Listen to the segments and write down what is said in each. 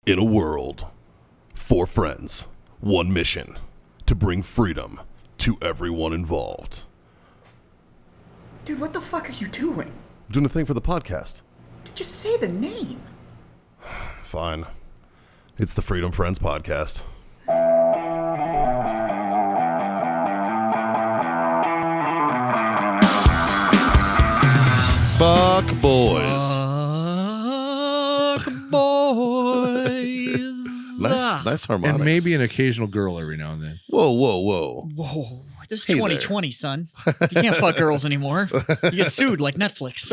In a world, 4 friends, 1 mission, to bring freedom to everyone involved. Dude, what the fuck are you doing? I'm doing a thing for the podcast. Just say the name. Fine. It's the Freedom Friends Podcast. Fuck boys. Fuck boys. Nice harmonics. And maybe an occasional girl every now and then. Whoa, whoa, whoa. Whoa, this is Hey 2020, son. You can't fuck girls anymore. You get sued like Netflix.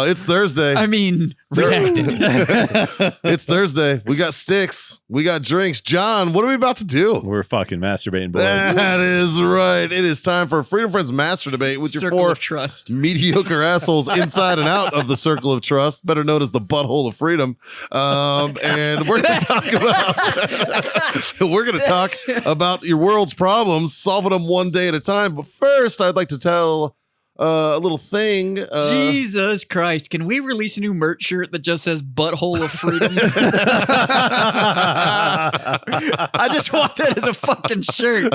It's Thursday. I mean, redacted. It's Thursday. We got sticks. We got drinks. John, what are we about to do? We're fucking masturbating, boys. That is right. It is time for Freedom Friends Master Debate with your Circle 4 of trust. mediocre assholes inside and out of the circle of trust, better known as the butthole of freedom. And we're going to talk about your world's problems, solving them one day at a time. But first, I'd like to tell a little thing. Jesus Christ. Can we release a new merch shirt that just says butthole of freedom? I just want that as a fucking shirt.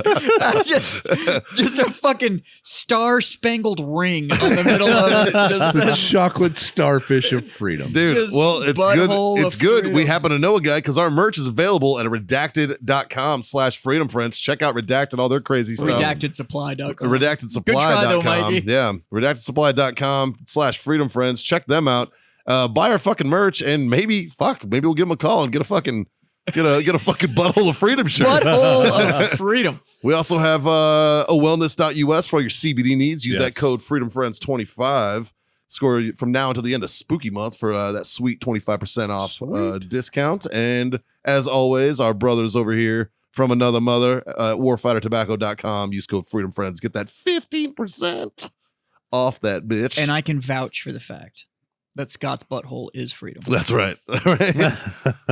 Just a fucking star-spangled ring on the middle of it. Just The says, chocolate starfish of freedom. Dude, Just well, it's good. butthole It's of good. freedom. We happen to know a guy because our merch is available at redacted.com/freedom friends. Check out Redacted, all their crazy stuff. redactedsupply.com. Redactedsupply.com. Mikey. Yeah. Redactedsupply.com/freedom friends. Check them out. Buy our fucking merch and maybe we'll give them a call and get a fucking butthole of freedom shirt. Butthole of freedom. We also have a wellness.us for all your CBD needs. Use Yes. that code freedomfriends25. Score from now until the end of spooky month for that sweet 25% off discount. And as always, our brothers over here from another mother at warfightertobacco.com. Use code freedomfriends. Get that 15% off that bitch. And I can vouch for the fact that Scott's butthole is freedom. That's right.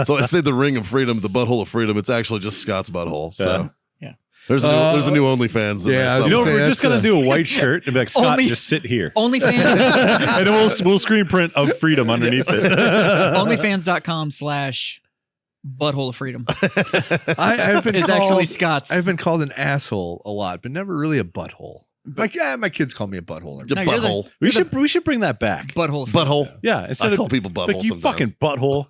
So I say the ring of freedom, the butthole of freedom. It's actually just Scott's butthole. So Yeah. there's a new OnlyFans. in yeah, there I was You know, somewhere. we're just going to do a white shirt and be like, Scott, Only- just sit here. OnlyFans, And then we'll screen print of freedom underneath it. onlyfans.com/butthole of freedom. I've been It's called, actually Scott's. I've been called an asshole a lot, but never really a butthole. Like, yeah, my kids call me a butthole. The No, you're the- butthole. We should bring that back. Butthole of freedom. Butthole. Yeah, instead I call of people buttholes like, you sometimes. fucking butthole.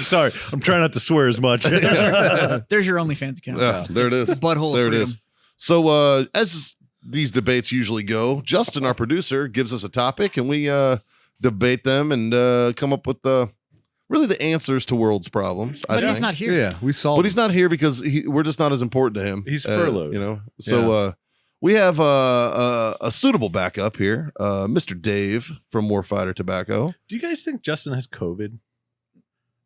Sorry, I'm trying not to swear as much. There's your OnlyFans account. Yeah, there it is. Butthole There of it freedom. is. So as these debates usually go, Justin, our producer, gives us a topic and we debate them and come up with really the answers to world's problems. But he's think. not here. Yeah, we solved But he's not here because we're just not as important to him. He's furloughed. You know. So we have a suitable backup here, Mr. Dave from Warfighter Tobacco. Do you guys think Justin has COVID?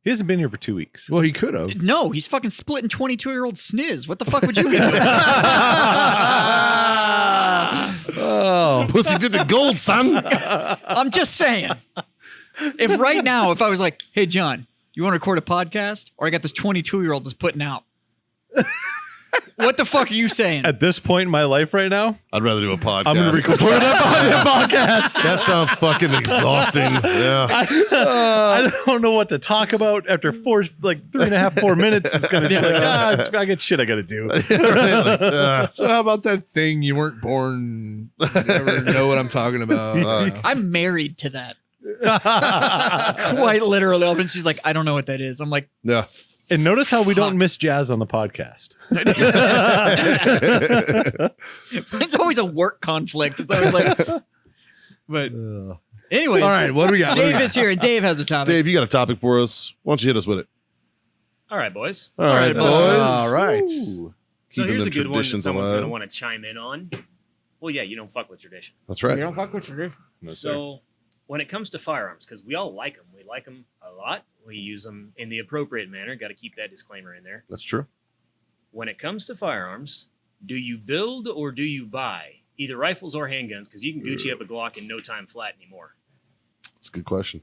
He hasn't been here for 2 weeks. Well, he could have. No, he's fucking splitting 22-year-old sniz. What the fuck would you be doing? Oh, Pussy dipped in gold, son. I'm just saying. If right now, if I was like, hey, John, you want to record a podcast? Or I got this 22-year-old that's putting out. What the fuck are you saying? At this point in my life right now, I'd rather do a podcast. I'm going to record a podcast. That sounds fucking exhausting. Yeah. I don't know what to talk about after 3.5, 4 minutes. It's going to be like, I got shit I got to do. so how about that thing you weren't born? You never know what I'm talking about. I'm married to that. Quite literally. And she's like, I don't know what that is. I'm like, Yeah. And notice how we don't miss jazz on the podcast. it's always a work conflict. It's always like, but anyways. All right, what do we got? Dave is here and Dave has a topic. Dave, you got a topic for us. Why don't you hit us with it? All right, boys. All right, boys. All right. So Keeping here's the a good one that traditions someone's alive. going to want to chime in on. Well, yeah, you don't fuck with tradition. That's right. You don't fuck with tradition. So when it comes to firearms, because we all like them, we like them a lot. We use them in the appropriate manner. Got to keep that disclaimer in there. That's true. When it comes to firearms, do you build or do you buy either rifles or handguns? Because you can Gucci up a Glock in no time flat anymore. That's a good question.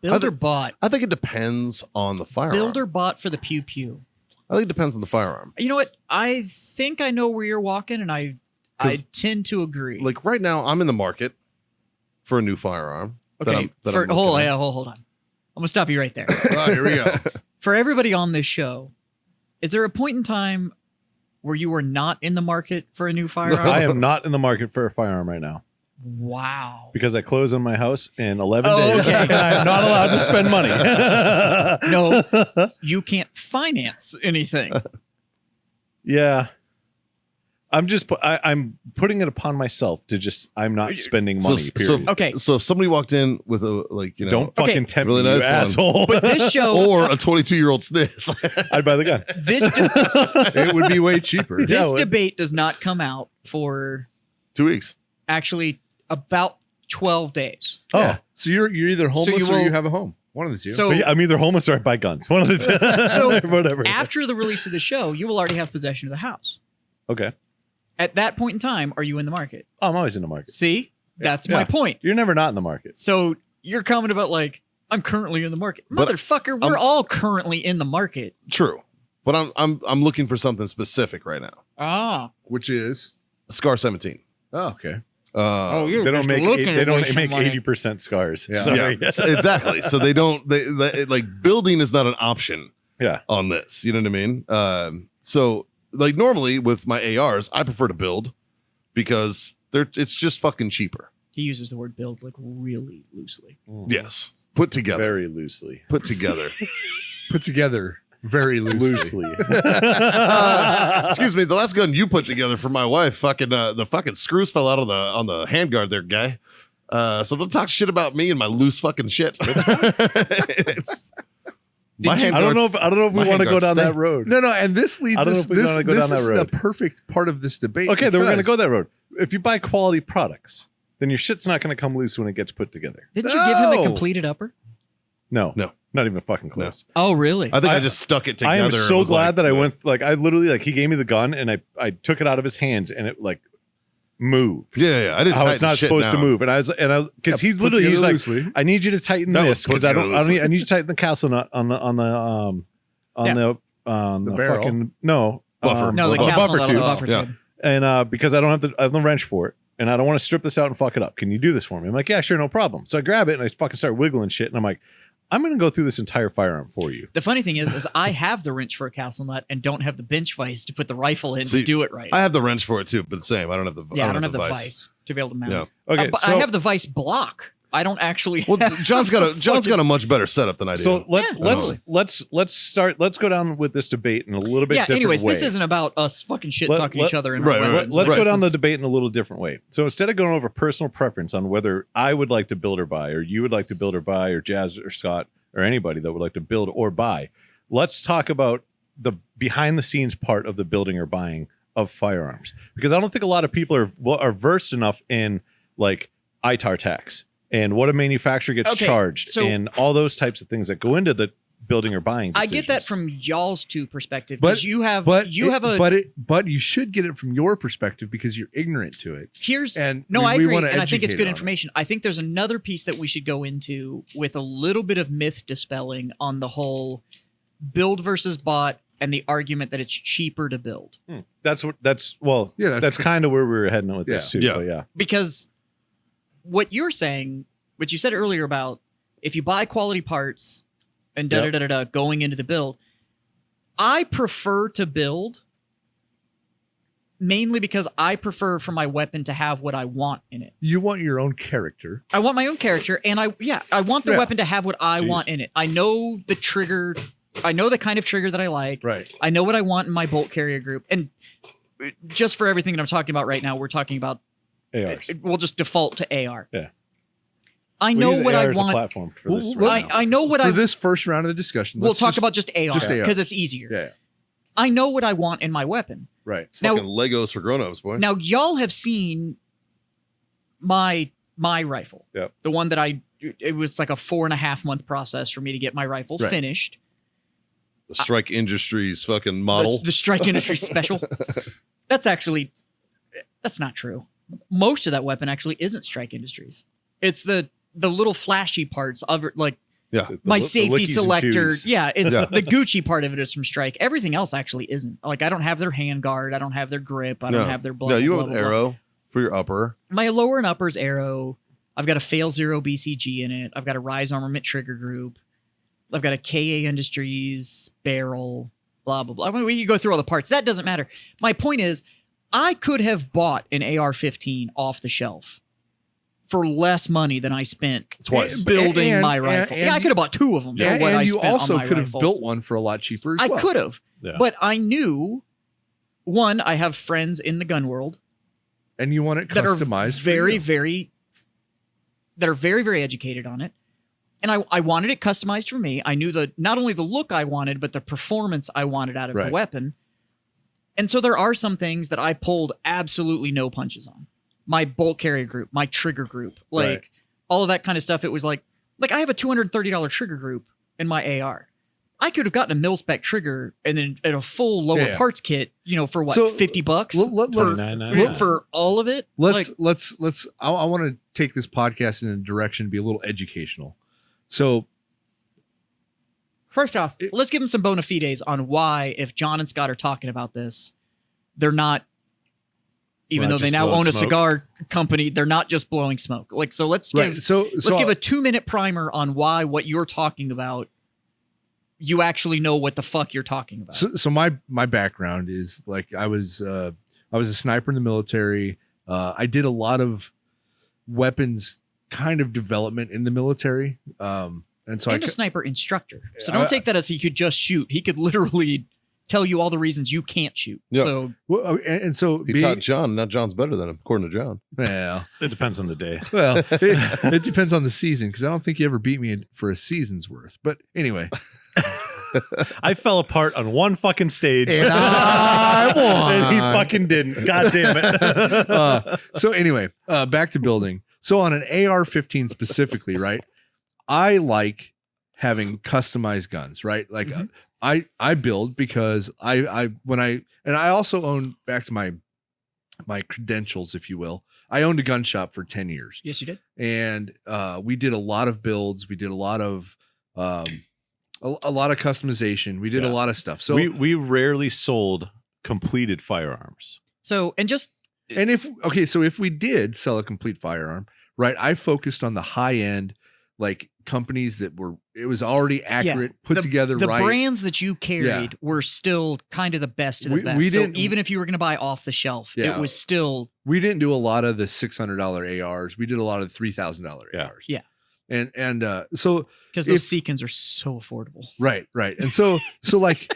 Build or bought? I think it depends on the firearm. Build or bought for the pew pew? I think it depends on the firearm. You know what? I think I know where you're walking, and I tend to agree. Like right now, I'm in the market for a new firearm. Okay. Hold on. I'm gonna stop you right there. Oh, here we go. For everybody on this show, is there a point in time where you were not in the market for a new firearm? I am not in the market for a firearm right now Wow. because I close on my house in 11 Oh, days, okay. and I'm not allowed to spend money. No, you can't finance anything. Yeah. I'm putting it upon myself to just, I'm not spending money, period. Okay. So if somebody walked in with a Don't Okay. fucking tempt Really me, nice you one. asshole. But this show, or a 22-year-old sniz. I'd buy the gun. It would be way cheaper. this Yeah, debate does not come out for 2 weeks. actually about 12 days. Oh, Yeah. So you're either homeless you or will- you have a home. One of the two. So but yeah, I'm either homeless or I buy guns. One of the two. So, Whatever. after the release of the show, you will already have possession of the house. Okay. At that point in time, are you in the market? Oh, I'm always in the market. See? That's my Yeah. point. You're never not in the market. So you're comment about like, I'm currently in the market. But Motherfucker, we're all currently in the market. True. But I'm looking for something specific right now. Ah. which is Scar 17. oh, okay. You're They don't just make looking they to don't some make money. 80% scars. Yeah. Sorry. Yeah, exactly. So they like building is not an option Yeah. on this. You know what I mean? So like normally with my ARs, I prefer to build because it's just fucking cheaper. He uses the word build like really loosely. Yes. Put together. Very loosely. Put together. Put together very loosely. Loosely. Excuse me, the last gun you put together for my wife, fucking the fucking screws fell out on the handguard there, guy. So don't talk shit about me and my loose fucking shit. My I don't know if we my want to go handguards down stay. that road. No, and this leads I don't know us. if we wanna go This down that is road. the perfect part of this debate. Okay, then we're going to because- go that road. If you buy quality products, then your shit's not going to come loose when it gets put together. Didn't you give him a No. completed upper? No. No. Not even fucking close. Oh, really? I think I just stuck it together. I am and so was glad like, that I went, like, I literally, like, he gave me the gun and I took it out of his hands and it, like, moved. Yeah, I didn't. How it's tighten not shit supposed to down. move. And I because Yeah, he put literally, he's together like, loosely. I need you to tighten That this was put because I together need you to tighten the castle nut on the barrel. fucking, no. Buffer. no, the Well, castle buffer nut on tube. the buffer Yeah. tube. And because I don't have the wrench for it, and I don't want to strip this out and fuck it up. Can you do this for me? I'm like, yeah, sure, no problem. So I grab it and I fucking start wiggling shit, and I'm like, I'm gonna go through this entire firearm for you. The funny thing is I have the wrench for a castle nut and don't have the bench vise to put the rifle in See, to do it right. I have the wrench for it too, but same. I don't have the. I don't have the vice to be able to mount. Yeah. Okay, but so, I have the vice block. I don't actually. Well, have John's got a much better setup than I do. so Yeah, let's go down with this debate in a little bit. yeah. different Anyways, way. this isn't about us fucking shit Let- talking let- each other in right, our right, weapons. Let's Like, go down this the is- debate in a little different way. So instead of going over personal preference on whether I would like to build or buy, or you would like to build or buy, or Jazz or Scott or anybody that would like to build or buy, let's talk about the behind the scenes part of the building or buying of firearms, because I don't think a lot of people are versed enough in like ITAR tax and what a manufacturer gets Okay, charged so- and all those types of things that go into the building or buying I decisions. get that from y'all's two perspective But because you have but you should get it from your perspective because you're ignorant to it. here's and no, we- I we agree, wanna and I think it's educate good on it. information. I think there's another piece that we should go into with a little bit of myth dispelling on the whole build versus bought and the argument that it's cheaper to build. that's Yeah, that's kind of where we were heading with this too. Yeah. But yeah. Because what you're saying, what you said earlier about if you buy quality parts and going into the build, I prefer to build mainly because I prefer for my weapon to have what I want in it. You want your own character. I want my own character, and I want the Yeah. weapon to have what I Jeez. want in it. I know the trigger. I know the kind of trigger that I like. Right. I know what I want in my bolt carrier group. And just for everything that I'm talking about right now, we're talking about ARs. we'll just default to AR. Yeah. I We know use what AR I as a want. platform for this Well, right now. I know what For I. this first round of the discussion, We'll let's talk just- about just AR just AR. because it's easier. Yeah, I know what I want in my weapon. right. It's Now- fucking Legos for grown-ups, boy. Now, y'all have seen my rifle. Yep. The one that it was like a 4.5 month process for me to get my rifle Right. finished. The Strike Industries fucking model. The Strike Industries special. That's not true. Most of that weapon actually isn't Strike Industries. It's the little flashy parts of it, like yeah. my The safety lickies and selector. chews. Yeah, it's Yeah. the Gucci part of it is from Strike. Everything else actually isn't. Like I don't have their hand guard. I don't have their grip. I don't have their blood. Yeah, you went with Arrow for your upper. My lower and upper's Arrow. I've got a Fail Zero BCG in it. I've got a Rise Armament trigger group. I've got a KA Industries barrel, blah, blah, blah. I mean, we can go through all the parts. That doesn't matter. My point is, I could have bought an AR-15 off the shelf for less money than I spent Twice. building my rifle. and yeah, I could have bought 2 of them for what I you spent also on my could have rifle. built one for a lot cheaper as I well. could have, Yeah. but I knew, one, I have friends in the gun world And you want it that are customized. very, very educated on it. And I wanted it customized for me. I knew not only the look I wanted, but the performance I wanted out of the Right. weapon. And so there are some things that I pulled absolutely no punches on. My bolt carrier group, my trigger group, like Right. all of that kind of stuff. It was like I have a $230 trigger group in my AR. I could have gotten a mil-spec trigger and then a full lower Yeah. parts kit, for what, So, $50 let's- for, $49.99. for all of it? Let's Like, I want to take this podcast in a direction to be a little educational. So first off, let's give them some bona fides on why, if John and Scott are talking about this, they're not, even Not though they just now blowing own a smoke. cigar company, they're not just blowing smoke. Like, so let's give right, so let's give a 2-minute primer on why what you're talking about, you actually know what the fuck you're talking about. So my background is like I was a sniper in the military. I did a lot of weapons kind of development in the military. And so and a sniper instructor. So don't take that as he could just shoot. He could literally tell you all the reasons you can't shoot. Yeah. So and so He taught John. Now John's better than him, according to John. yeah. It depends on the day. Well, it depends on the season because I don't think you ever beat me for a season's worth. But anyway, I fell apart on one fucking stage. and I won. And he fucking didn't. God damn it. So anyway, back to building. So on an AR-15 specifically, right? I like having customized guns, right? Like I build because I also own, back to my credentials, if you will. I owned a gun shop for 10 years. yes, you did. And we did a lot of builds. We did a lot of customization. We did a Yeah. lot of stuff. So we rarely sold completed firearms. So so if we did sell a complete firearm, right? I focused on the high end, like companies that it was already accurate, put together the right. brands that you carried were still kind of the best of the We- best. we So didn't- even if you were going to buy off the shelf, Yeah. it was still We didn't do a lot of the $600 ARs. We did a lot of the $3,000 Yeah. ARs. Yeah. And so because those Seekins are so affordable. right. And so like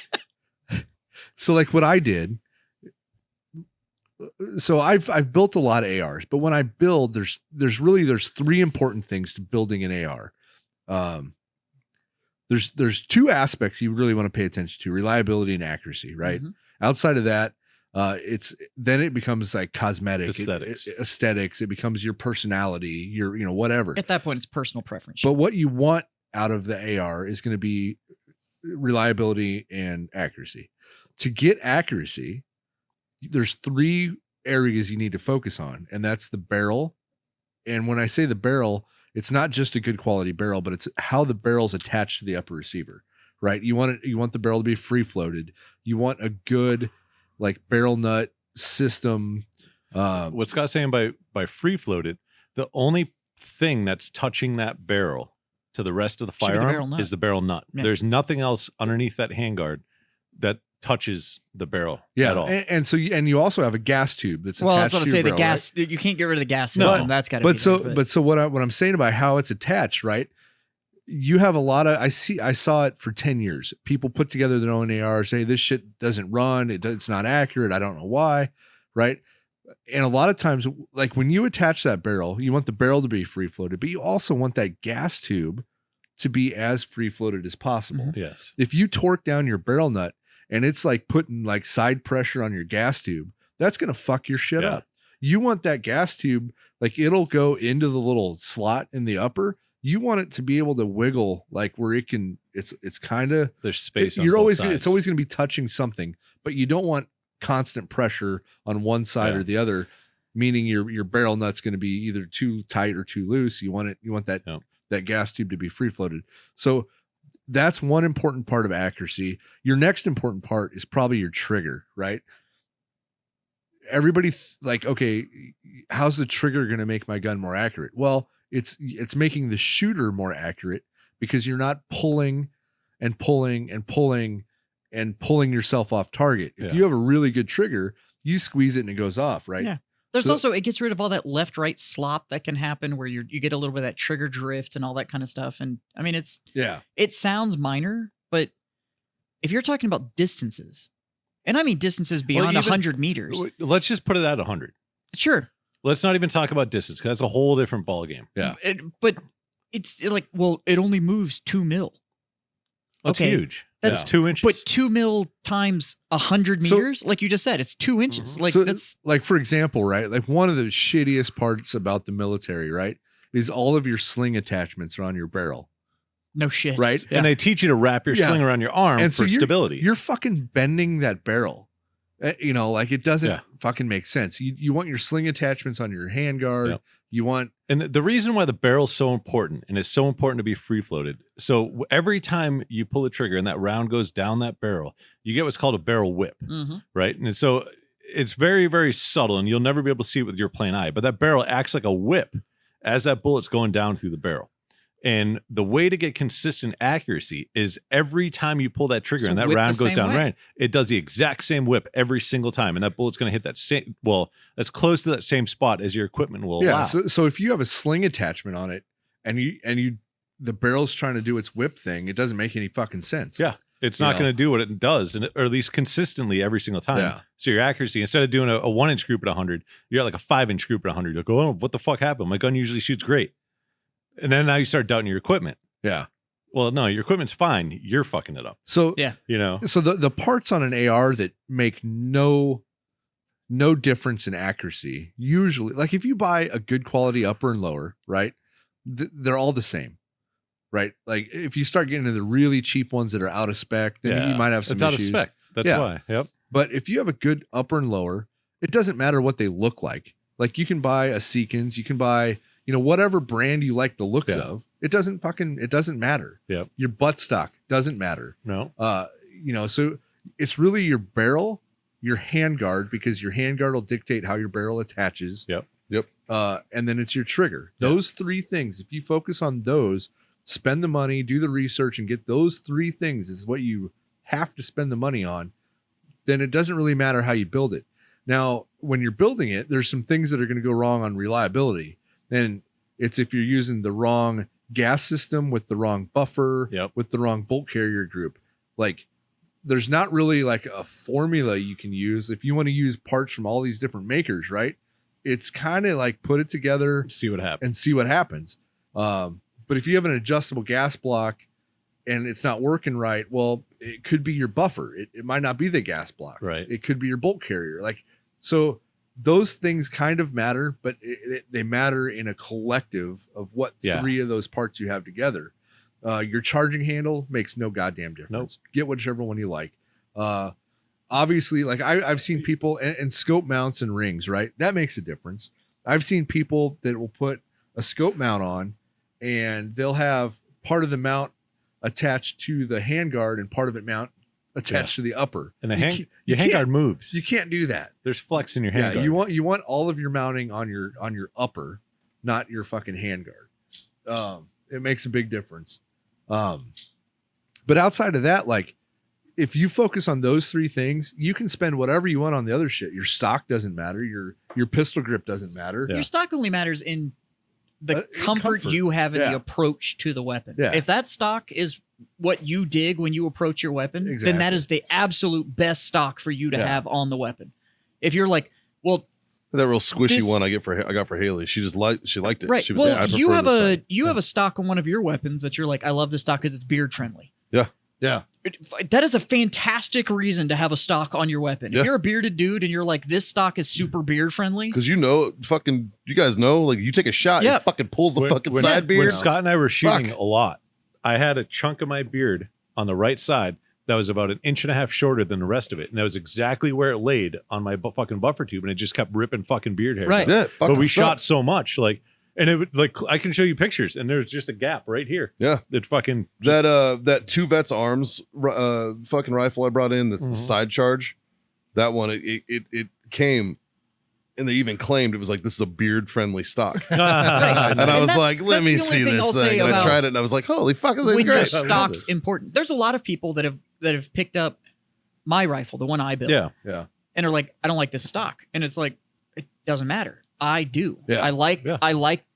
what I did. So I've built a lot of ARs, but when I build, there's 3 important things to building an AR. There's 2 aspects you really want to pay attention to: reliability and accuracy. Right. Mhm. Outside of that, it becomes like cosmetic Aesthetics. aesthetics. It becomes your personality, your whatever. At that point, it's personal preference. But what you want out of the AR is going to be reliability and accuracy. To get accuracy, there's 3 areas you need to focus on, and that's the barrel. And when I say the barrel, it's not just a good quality barrel, but it's how the barrel's attached to the upper receiver, right? You want the barrel to be free floated. You want a good like barrel nut system. What Scott's saying by free floated, the only thing that's touching that barrel to the rest of the Should be the barrel firearm nut. is the barrel nut. Yeah. There's nothing else underneath that handguard that touches the barrel Yeah, at all. and so you also have a gas tube that's well, I was attached about to to say your the barrel, right? gas. You can't get rid of the gas No. system. That's got to be. But so what I'm saying about how it's attached, right? You have a lot of I saw it for 10 years. People put together their own AR, say this shit doesn't run, it's not accurate, I don't know why, right? And a lot of times, like when you attach that barrel, you want the barrel to be free floated, but you also want that gas tube to be as free floated as possible. Mhm. Yes. If you torque down your barrel nut and it's like putting like side pressure on your gas tube, that's going to fuck your shit Yeah. up. You want that gas tube, like it'll go into the little slot in the upper. You want it to be able to wiggle like where it can, it's kind of, There's space on you're both always, sides. it's always going to be touching something, but you don't want constant pressure on one side Yeah. or the other, meaning your barrel nut's going to be either too tight or too loose. You want that, Yeah. that gas tube to be free floated. So that's one important part of accuracy. Your next important part is probably your trigger, right? Everybody like, okay, how's the trigger going to make my gun more accurate? Well, it's making the shooter more accurate because you're not pulling and pulling and pulling and pulling yourself off target. If Yeah. you have a really good trigger, you squeeze it and it goes off, right? Yeah. There's So- also, it gets rid of all that left-right slop that can happen where you get a little bit of that trigger drift and all that kind of stuff. And I mean, Yeah. it sounds minor, but if you're talking about distances, and I mean distances beyond even- 100 meters, Let's just put it at 100. sure. Let's not even talk about distance because that's a whole different ballgame. Yeah. But it's like, well, it only moves 2 mil. That's Okay, huge. that's- That's 2 inches. But 2 mil times 100 So- meters, like you just said, it's 2 inches. Like So, that's like, for example, right? Like one of the shittiest parts about the military, right, is all of your sling attachments are on your barrel, no shit. right? and they teach you to wrap your Yeah. sling around your arm And so for you're- stability. You're fucking bending that barrel. You know, like it doesn't Yeah. fucking make sense. You want your sling attachments on your handguard. Yep. You want And the reason why the barrel's so important, and it's so important to be free floated. So every time you pull the trigger and that round goes down that barrel, you get what's called a barrel whip, Mm-hmm. right? And so it's very, very subtle, and you'll never be able to see it with your plain eye. But that barrel acts like a whip as that bullet's going down through the barrel. And the way to get consistent accuracy is every time you pull that trigger So and that whip round the goes same down way? right, it does the exact same whip every single time. And that bullet's going to hit that same, well, as close to that same spot as your equipment will allow. So if you have a sling attachment on it and you the barrel's trying to do its whip thing, it doesn't make any fucking sense. Yeah. It's You not know? going to do what it does, or at least consistently every single time. Yeah. So your accuracy, instead of doing a 1-inch group at 100, you're at like a 5-inch group at 100. You'll go, oh, what the fuck happened? My gun usually shoots great. And then now you start doubting your equipment. Yeah. Well, no, your equipment's fine. You're fucking it up. So Yeah. You know? So the parts on an AR that make no difference in accuracy, usually, like if you buy a good quality upper and lower, right, they're all the same, right? Like if you start getting into the really cheap ones that are out of spec, then you might have some it's out issues. of spec. That's Yeah. why. Yep. But if you have a good upper and lower, it doesn't matter what they look like. Like you can buy a Seekins, you can buy, whatever brand you like the looks Yeah. of. It doesn't matter. Yep. Your butt stock doesn't matter. No. So it's really your barrel, your handguard, because your handguard will dictate how your barrel attaches. Yep. And then it's your trigger. Yeah. Those 3 things, if you focus on those, spend the money, do the research, and get those 3 things is what you have to spend the money on, then it doesn't really matter how you build it. Now, when you're building it, there's some things that are going to go wrong on reliability. And it's if you're using the wrong gas system with the wrong buffer, Yep. with the wrong bolt carrier group. Like there's not really like a formula you can use if you want to use parts from all these different makers, right? It's kind of like put it together See what happens. and see what happens. But if you have an adjustable gas block and it's not working right, well, it could be your buffer. It might not be the gas block. Right. It could be your bolt carrier. Like, so those things kind of matter, but they matter in a collective of what Yeah. 3 of those parts you have together. Your charging handle makes no goddamn difference. Get whichever one you like. Obviously, like I've seen people and scope mounts and rings, right? That makes a difference. I've seen people that will put a scope mount on and they'll have part of the mount attached to the handguard and part of it mount attached to the upper. And You your can't- handguard moves. You can't do that. There's flex in your Yeah, handguard. you want all of your mounting on your upper, not your fucking handguard. It makes a big difference. But outside of that, like if you focus on those 3 things, you can spend whatever you want on the other shit. Your stock doesn't matter. Your pistol grip doesn't matter. Yeah. Your stock only matters in the In comfort comfort. you have in Yeah. the approach to the weapon. Yeah. If that stock is what you dig when you approach your weapon, then that Exactly. is the absolute best stock for you to Yeah. have on the weapon. If you're like, well, That real squishy This- one I got for Haley. She liked it. right, She was well, like, I you prefer have this thing. you have a stock on one of your weapons that you're like, I love this stock because it's beard friendly. Yeah. That is a fantastic reason to have a stock on your weapon. Yeah. If you're a bearded dude and you're like, this stock is super beard friendly, Because you guys know, like you take a shot, Yeah. it fucking pulls the fucking when, side when beard. Scott and I were shooting Fuck. a lot, I had a chunk of my beard on the right side that was about 1.5 inches shorter than the rest of it. And that was exactly where it laid on my fucking buffer tube. And it just kept ripping fucking beard hairs Right. out. Yeah, it But fucking we shot sucks. so much, like, and it would like I can show you pictures, and there's just a gap right here. Yeah. It fucking That 2 Vets Arms fucking rifle I brought in. That's Mhm. the side charge. That one it came And they even claimed it was like, this is a beard friendly stock. Right. And I was that's- like, let that's me the only see thing I'll this say thing. And I about tried it and I was like, holy fuck, this is when your great. stock's important. There's a lot of people that have picked up my rifle, the one I built, Yeah. and are like, I don't like this stock, and it's like, it doesn't matter. I do. Yeah. I like Yeah.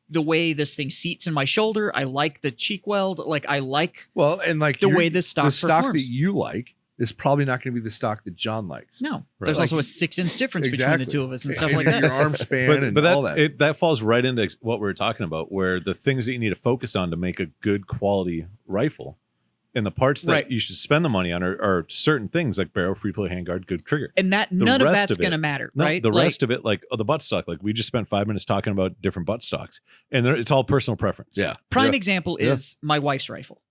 the way this thing seats in my shoulder. I like the cheek weld. Like I like Well, and like the way this stock the stock performs. that you like is probably not going to be the stock that John likes. no. Right. There's Like- also a 6-inch difference between Exactly. the two of us and stuff And like that. Your arm span But, and but all that. that falls right into what we were talking about, where the things that you need to focus on to make a good quality rifle, and the parts that Right. you should spend the money on are certain things like barrel, free flow, handguard, good trigger. And that The none of rest that's of it- going to matter, No, right? the Like, rest of it, like the butt stock, like we just spent 5 minutes talking about different butt stocks, and it's all personal preference. Yeah. prime Yeah. example Yeah. is my wife's rifle.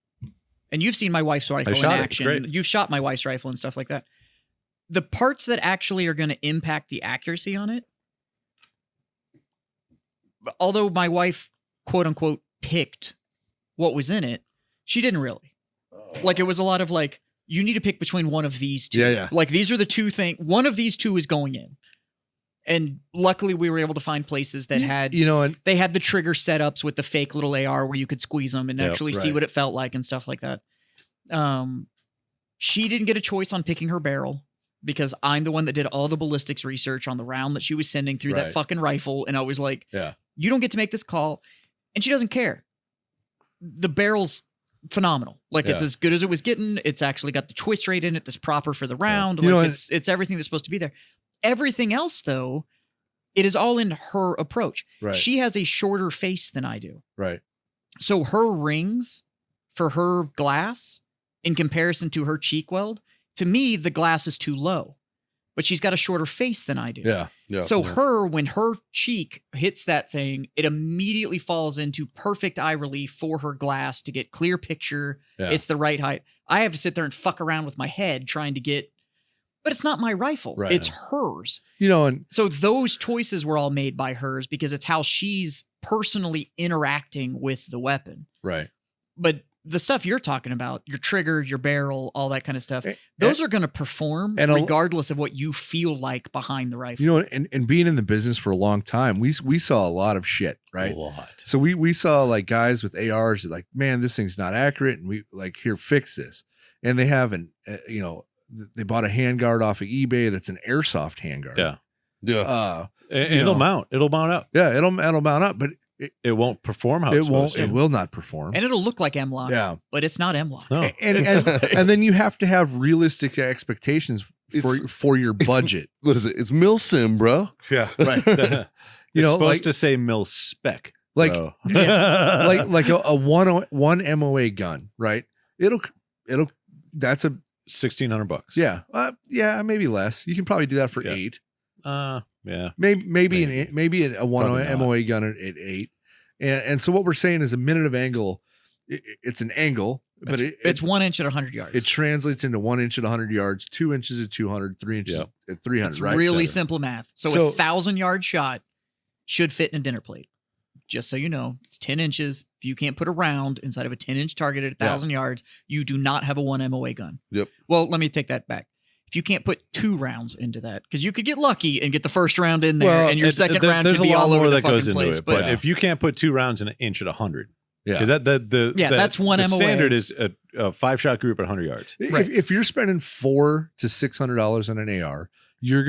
And you've seen my wife's rifle in shot it. It's action. great. You've shot my wife's rifle and stuff like that. The parts that actually are going to impact the accuracy on it, although my wife, quote unquote, picked what was in it, she didn't really. Like, it was a lot of like, you need to pick between one of these two. Yeah. Like, these are the two things. One of these two is going in. And luckily, we were able to find places that had you know, and they had the trigger setups with the fake little AR where you could squeeze them and Yep, actually see right. what it felt like and stuff like that. She didn't get a choice on picking her barrel because I'm the one that did all the ballistics research on the round that she was sending through that Right. fucking rifle. And I was like, Yeah. you don't get to make this call. And she doesn't care. The barrel's phenomenal. Like, it's Yeah. as good as it was getting. It's actually got the twist rate in it that's proper for the round. You know, Like, and- it's everything that's supposed to be there. Everything else, though, it is all in her approach. right, She has a shorter face than I do. right, So her rings for her glass in comparison to her cheek weld, to me, the glass is too low. But she's got a shorter face than I do. yeah, Yeah. So when her cheek hits that thing, it immediately falls into perfect eye relief for her glass to get clear picture. Yeah. It's the right height. I have to sit there and fuck around with my head trying to get, but it's not my rifle. Right. It's hers. you know, and So those choices were all made by hers because it's how she's personally interacting with the weapon. right, But the stuff you're talking about, your trigger, your barrel, all that kind of stuff, And- those are going to perform and a- regardless of what you feel like behind the rifle. you know, and being in the business for a long time, we saw a lot of shit, right? A lot. So we saw like guys with ARs that like, man, this thing's not accurate, and we like, here, fix this, and they haven't, you know, they bought a handguard off of eBay that's an airsoft handguard. Yeah. Yeah. And You it'll know. mount. It'll mount up. Yeah, it'll mount up, but It won't perform how it it's won't. supposed It to. will not perform. And it'll look like M-Lock, Yeah, but it's not M-Lock. No. and then you have to have realistic expectations It's- for your it's- budget. What is it? It's Milsim, bro. Yeah. Right. It's You know, supposed like to say mil spec. like bro. like a one MOA gun, right? It'll that's a $1,600. yeah, maybe less. You can probably do that for Yeah. 8. Yeah. Maybe Maybe. a one Probably not. MOA gun at 8. And so what we're saying is a minute of angle. It's an angle, but It's 1 inch at 100 yards. it translates into 1 inch at 100 yards, 2 inches at 200, 3 inches Yep. at 300. It's right? really So- simple math. So, So- 1,000-yard shot should fit in a dinner plate. Just so you know, it's 10 inches. If you can't put a round inside of a 10-inch target at 1,000 yards, you do not have a 1 MOA gun. Yep. Well, let me take that back. If you can't put 2 rounds into that, because you could get lucky and get the first round in there, Well, and your second round there's could be a lot all more over the that goes fucking into place. it. But But if you can't put 2 rounds in an inch at 100, Yeah. because that's one the MOA. standard is a 5-shot group at 100 yards. Right. If you're spending $400 to $600 on an AR, you're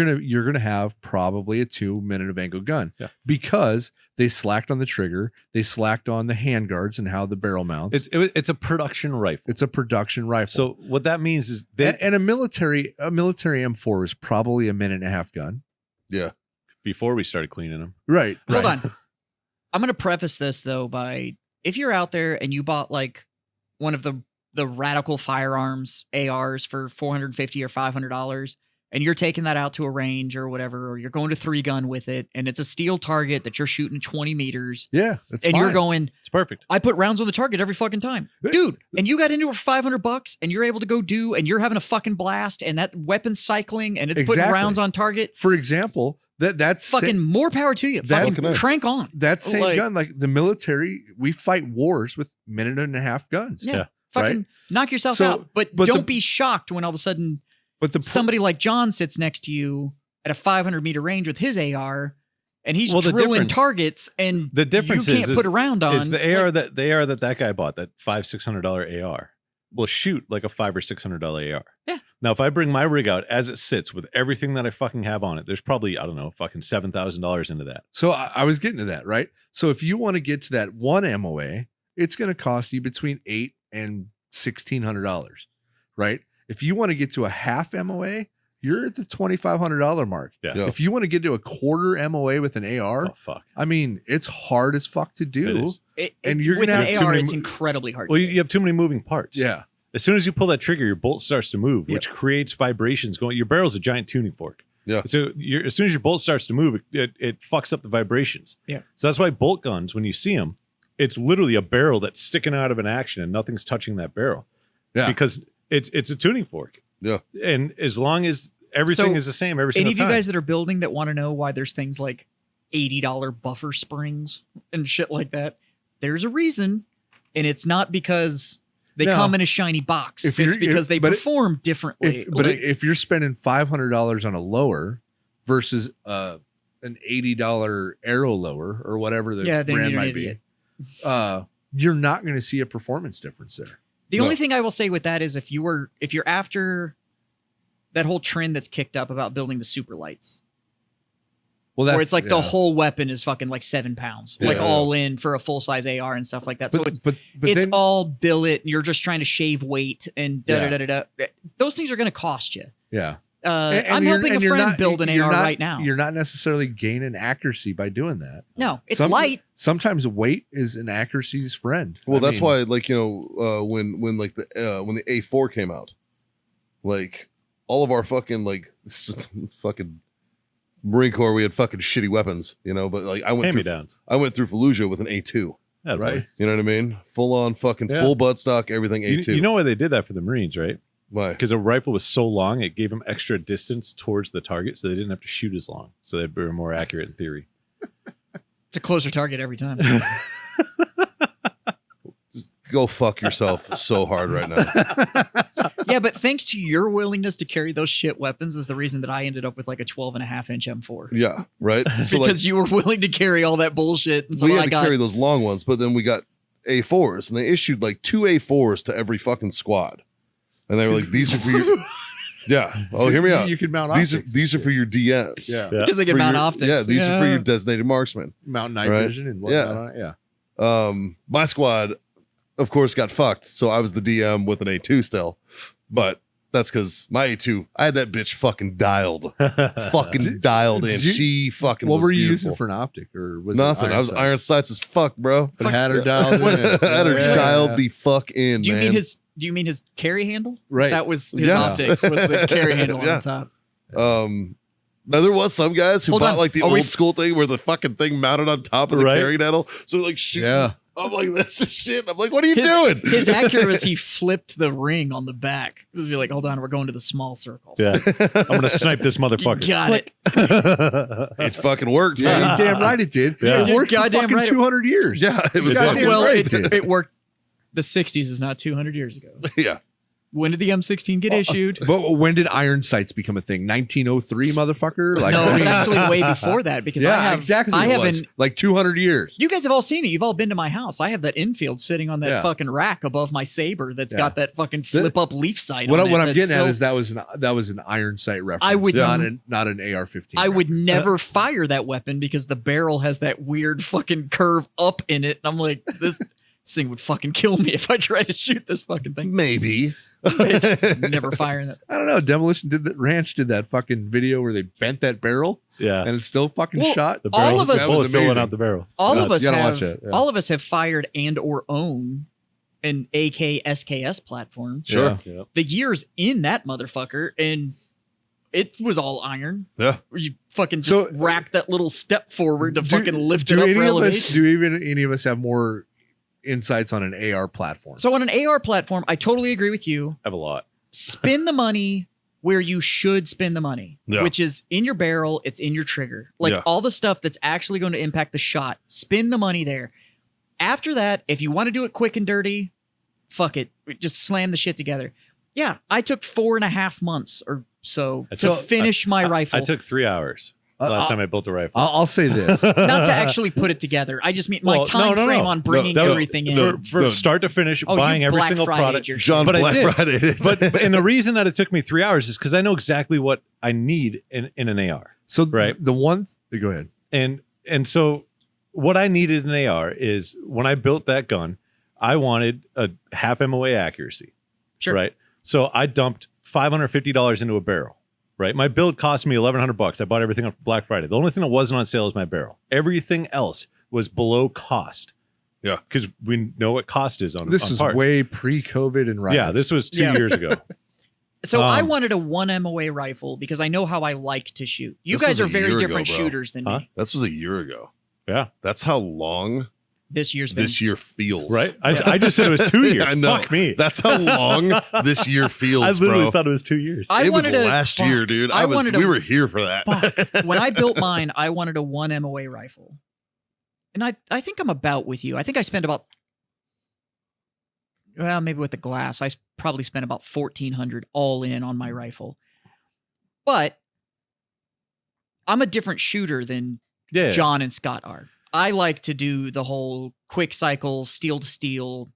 gonna have probably a 2 minute of angle gun. Yeah. Because they slacked on the trigger, they slacked on the handguards and how the barrel mounts. It's a production rifle. It's a production rifle. So what that means is and a military M4 is probably a minute and a half gun. Yeah. before we started cleaning them. Right. Hold right. on. I'm going to preface this though by if you're out there and you bought like one of the Radical Firearms ARs for $450 or $500 and you're taking that out to a range or whatever, or you're going to 3-gun with it and it's a steel target that you're shooting 20 meters Yeah. That's and fine. you're going, It's perfect. I put rounds on the target every fucking time. Dude, and you got into it for $500 and you're able to go do and you're having a fucking blast and that weapon's cycling and it's putting Exactly. rounds on target. For example, that's Fucking more power to you. that- Fucking crank on. that same like- gun, like the military, we fight wars with minute and a half guns. Yeah. Yeah. Fucking Right? knock yourself So, out. But but don't the- be shocked when all of a sudden But the somebody like John sits next to you at a 500 meter range with his AR and he's Well, the drilling difference- targets, and The difference you can't is put a round on. Is the AR that guy bought, that $500-600 AR, will shoot like a $500 or $600 AR. Yeah. Now, if I bring my rig out as it sits with everything that I fucking have on it, there's probably, I don't know, fucking $7,000 into that. So I was getting to that, right? So if you want to get to that one MOA, it's going to cost you between $800 and $1,600, right? If you want to get to a half MOA, you're at the $2,500 mark. Yeah. Yeah. If you want to get to a quarter MOA with an AR, Oh, fuck. I mean, it's hard as fuck to It do. is. And you're with gonna an have too AR, many it's mo- incredibly hard. Well, to you have too many moving parts. Yeah. As soon as you pull that trigger, your bolt starts to move, Yep. which creates vibrations going. Your barrel's a giant tuning fork. Yeah. So as soon as your bolt starts to move, it fucks up the vibrations. Yeah. So that's why bolt guns, when you see them, it's literally a barrel that's sticking out of an action and nothing's touching that barrel. Yeah. Because it's a tuning fork. Yeah. And as long as everything So, is the same every Any single of you time. guys that are building that want to know why there's things like $80 buffer springs and shit like that, there's a reason, and it's not because they No. come in a shiny box. If It's you're- because they but it- perform differently. If you're spending $500 on a lower versus an $80 arrow lower or whatever the Yeah, then brand you're an might idiot. be, you're not going to see a performance difference there. The No. only thing I will say with that is if you're after that whole trend that's kicked up about building the super lights, Well, where it's like the yeah. whole weapon is fucking like 7 pounds, like Yeah. all in for a full size AR and stuff like that. So it's but it's then, all billet. And you're just trying to shave weight and da da Yeah. da da da. Those things are going to cost you. yeah. I'm you're- helping a you're friend not- build an you're AR not- right now. You're not necessarily gaining accuracy by doing that. No, it's Some- light. Sometimes weight is an accuracy's friend. Well, I that's mean, why, like, you know, when like when the A4 came out, like all of our fucking fucking Marine Corps, we had fucking shitty weapons, you know. But like I went Hand-me-downs. through Fallujah with an A2. Yeah, Right. You know what I mean? Full on fucking Yeah. full buttstock, everything A2. You know why they did that for the Marines, right? why? Because a rifle was so long, it gave them extra distance towards the target, so they didn't have to shoot as long. So they were more accurate in theory. It's a closer target every time. Go fuck yourself so hard right now. Yeah, but thanks to your willingness to carry those shit weapons is the reason that I ended up with like a 12.5-inch M4. Yeah, right. So like Because you were willing to carry all that bullshit. And so we I had to got carry those long ones, but then we got A4s, and they issued like 2 A4s to every fucking squad, and they were like, "These are for your." Yeah. Oh, hear me out. You can mount These optics. are for your DMs. Yeah. Yeah. because they can For mount your- optics. Yeah, these are for your designated marksmen. Mount night Right. vision and whatnot. Yeah. On it. Yeah. My squad, of course, got fucked, so I was the DM with an A2 still, but that's because my A2, I had that bitch fucking dialed, fucking dialed in. did you- She fucking. What was were you beautiful. using for an optic, or was Nothing? It I was sights? iron sights as fuck, bro. But had her dialed in. I had her Yeah. dialed the fuck in. Do you man. mean his? Do you mean his carry handle? Right. That was his Yeah. optics. Was the carry handle Yeah. on top? Now there was some guys who Hold bought on. like the Are we- old school thing where the fucking thing mounted on top of the Right. carry handle, so like shoot. Yeah. I'm like this is shit. I'm like, what are you His, doing? his accuracy flipped the ring on the back. It would be like, hold on, we're going to the small circle. Yeah. I'm gonna snipe this You motherfucker. got it. It fucking worked, Yeah, man. you damn right it did. Yeah. It worked for Goddamn fucking right it- 200 years. Yeah, it was Goddamn fucking Well, right, great. it worked. The 60s is not 200 years ago. Yeah. When did the M16 get issued? But when did iron sights become a thing? 1903, motherfucker? Like, No, I it's mean- actually way before that because I yeah, have exactly. I what it have was. an. Like 200 years. You guys have all seen it. You've all been to my house. I have that infield sitting on that Yeah. fucking rack above my saber that's Yeah. got that fucking flip up leaf sight What, on it. what I'm that's getting at still- is that was an iron sight reference. I would- not an AR-15. I would reference. never fire that weapon because the barrel has that weird fucking curve up in it. And I'm like, this thing would fucking kill me if I tried to shoot this fucking thing. Maybe. Never firing that. I don't know. Demolition Ranch did that fucking video where they bent that barrel Yeah. and it's still fucking Well, shot. The all barrel, of us- the bullet That was still went amazing. out the barrel. All of You us gotta have watch it, yeah. all of us have fired and or own an AK SKS platform. Sure. Yeah. The years in that motherfucker, and it was all iron. Yeah. Where you fucking just So- rack that little step forward to fucking lift do it up any for of us, elevation. do even any of us have more insights on an AR platform? So on an AR platform, I totally agree with you. I have a lot. Spend the money where you should spend the money, Yeah. which is in your barrel, it's in your trigger. Like Yeah. all the stuff that's actually going to impact the shot, spend the money there. After that, if you want to do it quick and dirty, fuck it. Just slam the shit together. Yeah, I took 4.5 months or so I to took- finish my rifle. I took 3 hours. last time I built a rifle. I'll say this. Not to actually put it together. I just mean my Well, time no. frame on bringing No, everything in. For start to finish, Oh, buying you every Black single Friday product. your John But I Black did. Friday. But and the reason that it took me 3 hours is because I know exactly what I need in an AR. So Right. the one, go ahead. And so what I needed in an AR is when I built that gun, I wanted a half MOA accuracy. Sure. Right. So I dumped $550 into a barrel. Right. My build cost me $1,100. I bought everything on Black Friday. The only thing that wasn't on sale was my barrel. Everything else was below cost. Yeah. Because we know what cost is on This on is parts. way pre-COVID and riots. Yeah, this was 2 Yeah. years ago. So I Um, wanted a 1 MOA rifle because I know how I like to shoot. You This guys was are a very year ago, different bro. shooters than Huh? me. This was a year ago. Yeah. That's how long This year's been. this year feels. Right. I just said it was 2 years. I know. Fuck me. That's how long this year feels, I literally bro. thought it was 2 years. I It was wanted a last year, dude. I wanted we a- were here for that. when I built mine, I wanted a 1 MOA rifle. And I think I'm about with you. I think I spent about, well, maybe with the glass, probably spent about $1,400 all in on my rifle. But I'm a different shooter than Yeah. John and Scott are. I like to do the whole quick cycle, steel to steel,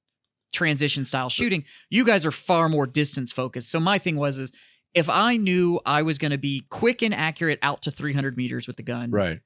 transition style shooting. You guys are far more distance focused. So my thing is if I knew I was going to be quick and accurate out to 300 meters with the gun, Right.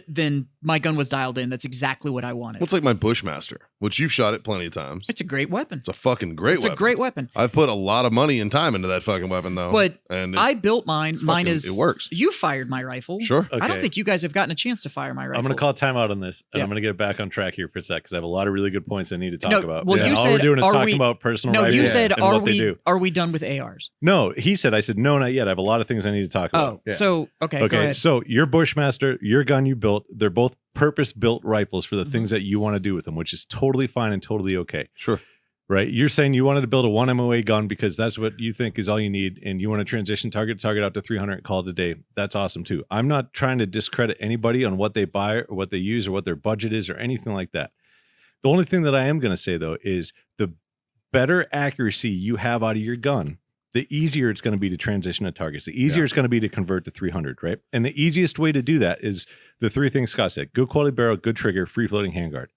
then my gun was dialed in. That's exactly what I wanted. What's like my Bushmaster, which you've shot it plenty of times. It's a great weapon. It's a fucking great It's weapon. a great weapon. I've put a lot of money and time into that fucking weapon, though. But and I built mine. Mine is. it works. You fired my rifle. Sure. I don't Okay. think you guys have gotten a chance to fire my rifle. I'm going to call timeout on this, and Yeah. I'm going to get back on track here for a sec because I have a lot of really good points I need to talk No, about. well, you all said, we're doing is are talking we- about personal No, you rifles said, and are what they do. we done with ARs? No, he said. I said no, not yet. I have a lot of things I need to talk about. Oh, Yeah. so okay, go Okay, ahead. so your Bushmaster, your gun you built, they're both purpose-built rifles for the Mhm. things that you want to do with them, which is totally fine and totally okay. Sure. Right? You're saying you wanted to build a 1 MOA gun because that's what you think is all you need, and you want to transition target out to 300 and call it a day. That's awesome too. I'm not trying to discredit anybody on what they buy or what they use or what their budget is or anything like that. The only thing that I am going to say though is the better accuracy you have out of your gun, the easier it's going to be to transition to targets. The easier it's going to be to convert to 300, right? And the easiest way to do that is the three things Scott said: good quality barrel, good trigger, free floating handguard.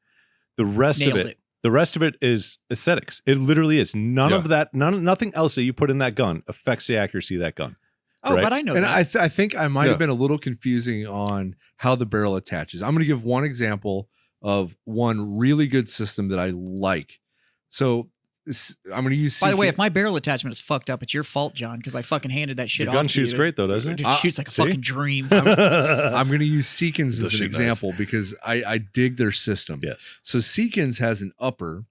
The rest Nailed of it. the rest of it is aesthetics. It literally is. None Yeah. of that, nothing else that you put in that gun affects the accuracy of that gun. Oh, right? but I know And that. I think I might Yeah. have been a little confusing on how the barrel attaches. I'm going to give one example of one really good system that I like. So I'm going to use. By the way, CK if my barrel attachment is fucked up, it's your fault, John, because I fucking handed that shit Your off. gun to shoots you. great though, doesn't it? It shoots like a see? fucking dream. I'm going to use Seekins Does as an shoot nice. example because I dig their system. Yes. So Seekins has an upper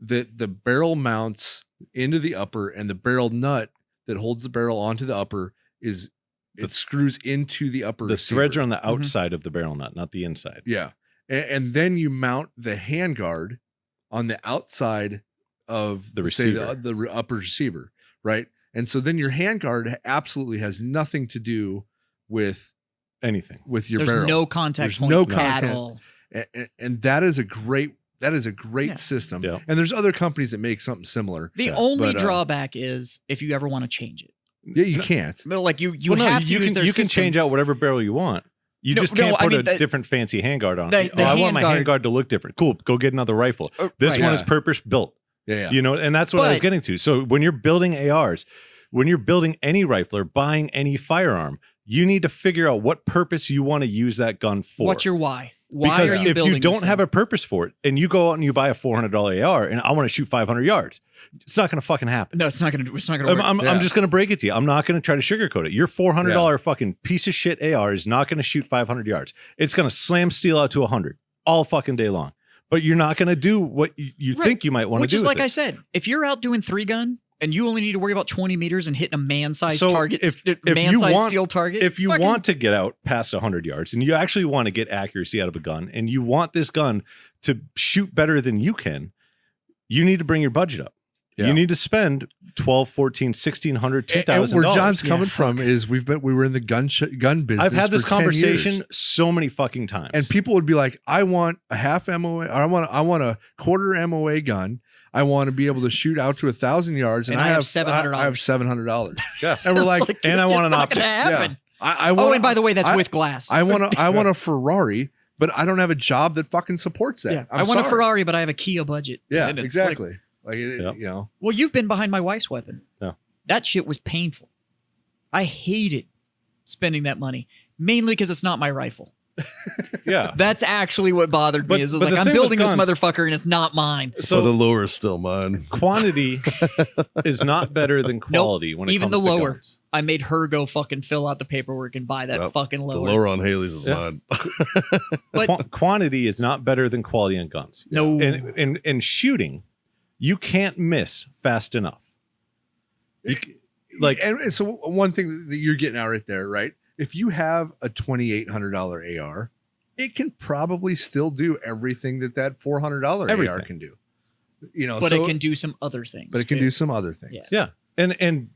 that the barrel mounts into the upper, and the barrel nut that holds the barrel onto the upper it screws into the upper. The receiver. threads are on the Mm-hmm. outside of the barrel nut, not the inside. Yeah, and then you mount the handguard on the outside of The say, receiver. the upper receiver, right? And so then your handguard absolutely has nothing to do with Anything. your There's barrel. no contact There's point no at contact. all. And that is a great Yeah. system. Yeah. And there's other companies that make something similar. The Yeah, only but, drawback is if you ever want to change it. Yeah, you can't. But like you Well, no, have to you use can their you can system. change out whatever barrel you want. You No, just no, can't I put mean, a different fancy handguard on. the it. I want my handguard- handguard to look different. Cool. Go get another rifle. This Right. one is Yeah. purpose built. Yeah. You know, and that's what I was But- getting to. So when you're building ARs, when you're building any rifle or buying any firearm, you need to figure out what purpose you want to use that gun for. What's your why? Why Because are you if building you don't this have thing? a purpose for it and you go out and you buy a $400 AR and I want to shoot 500 yards, it's not going to fucking happen. No, it's not gonna. It's not gonna work. I'm Yeah. just going to break it to you. I'm not going to try to sugarcoat it. Your $400 fucking piece of shit AR is not going to shoot 500 yards. It's going to slam steel out to 100 all fucking day long. But you're not going to do what you Right. think you might want to Which do. is with like it. I said, if you're out doing 3-gun and you only need to worry about 20 meters and hitting a man-sized So target, if you man-sized want- steel target. If you fucking- want to get out past 100 yards and you actually want to get accuracy out of a gun and you want this gun to shoot better than you can, you need to bring your budget up. Yeah. You need to spend $1,200, $1,400, $1,600, And $2,000. where John's Yeah, coming fuck. from is we were in the gun business. I've had this for 10 conversation years. so many fucking times. And people would be like, I want a half MOA, or I want a quarter MOA gun. I want to be able to shoot out to 1,000 yards, And I have $700. I have $700. yeah. And we're It's like, and I want an it's not optic. gonna happen. I want. and by the way, that's with glass. I want a Ferrari, but I don't have a job that fucking supports that. yeah, I'm I want a sorry. Ferrari, but I have a Kia budget. Yeah, And it's exactly. Like, Yeah. you know, well, you've been behind my wife's weapon. Yeah. That shit was painful. I hated spending that money, mainly because it's not my rifle. Yeah. That's actually what bothered me. But- Is but like the I'm thing with building this guns- motherfucker and it's not mine. So the So lure is still mine. quantity is not better than quality when it Even comes the to lower. guns. I made her go fucking fill out the paperwork and buy that Yep. fucking The lower. lower on Haley's is Yeah. mine. But Quantity is not better than quality in guns. no, And in shooting, you can't miss fast enough. You c- like and so one thing that you're getting out right there, right? If you have a $2,800 AR, it can probably still do everything that $400 AR Everything. can do. You know, but so, it can do some other things. but it can do some other things. Yeah. yeah, and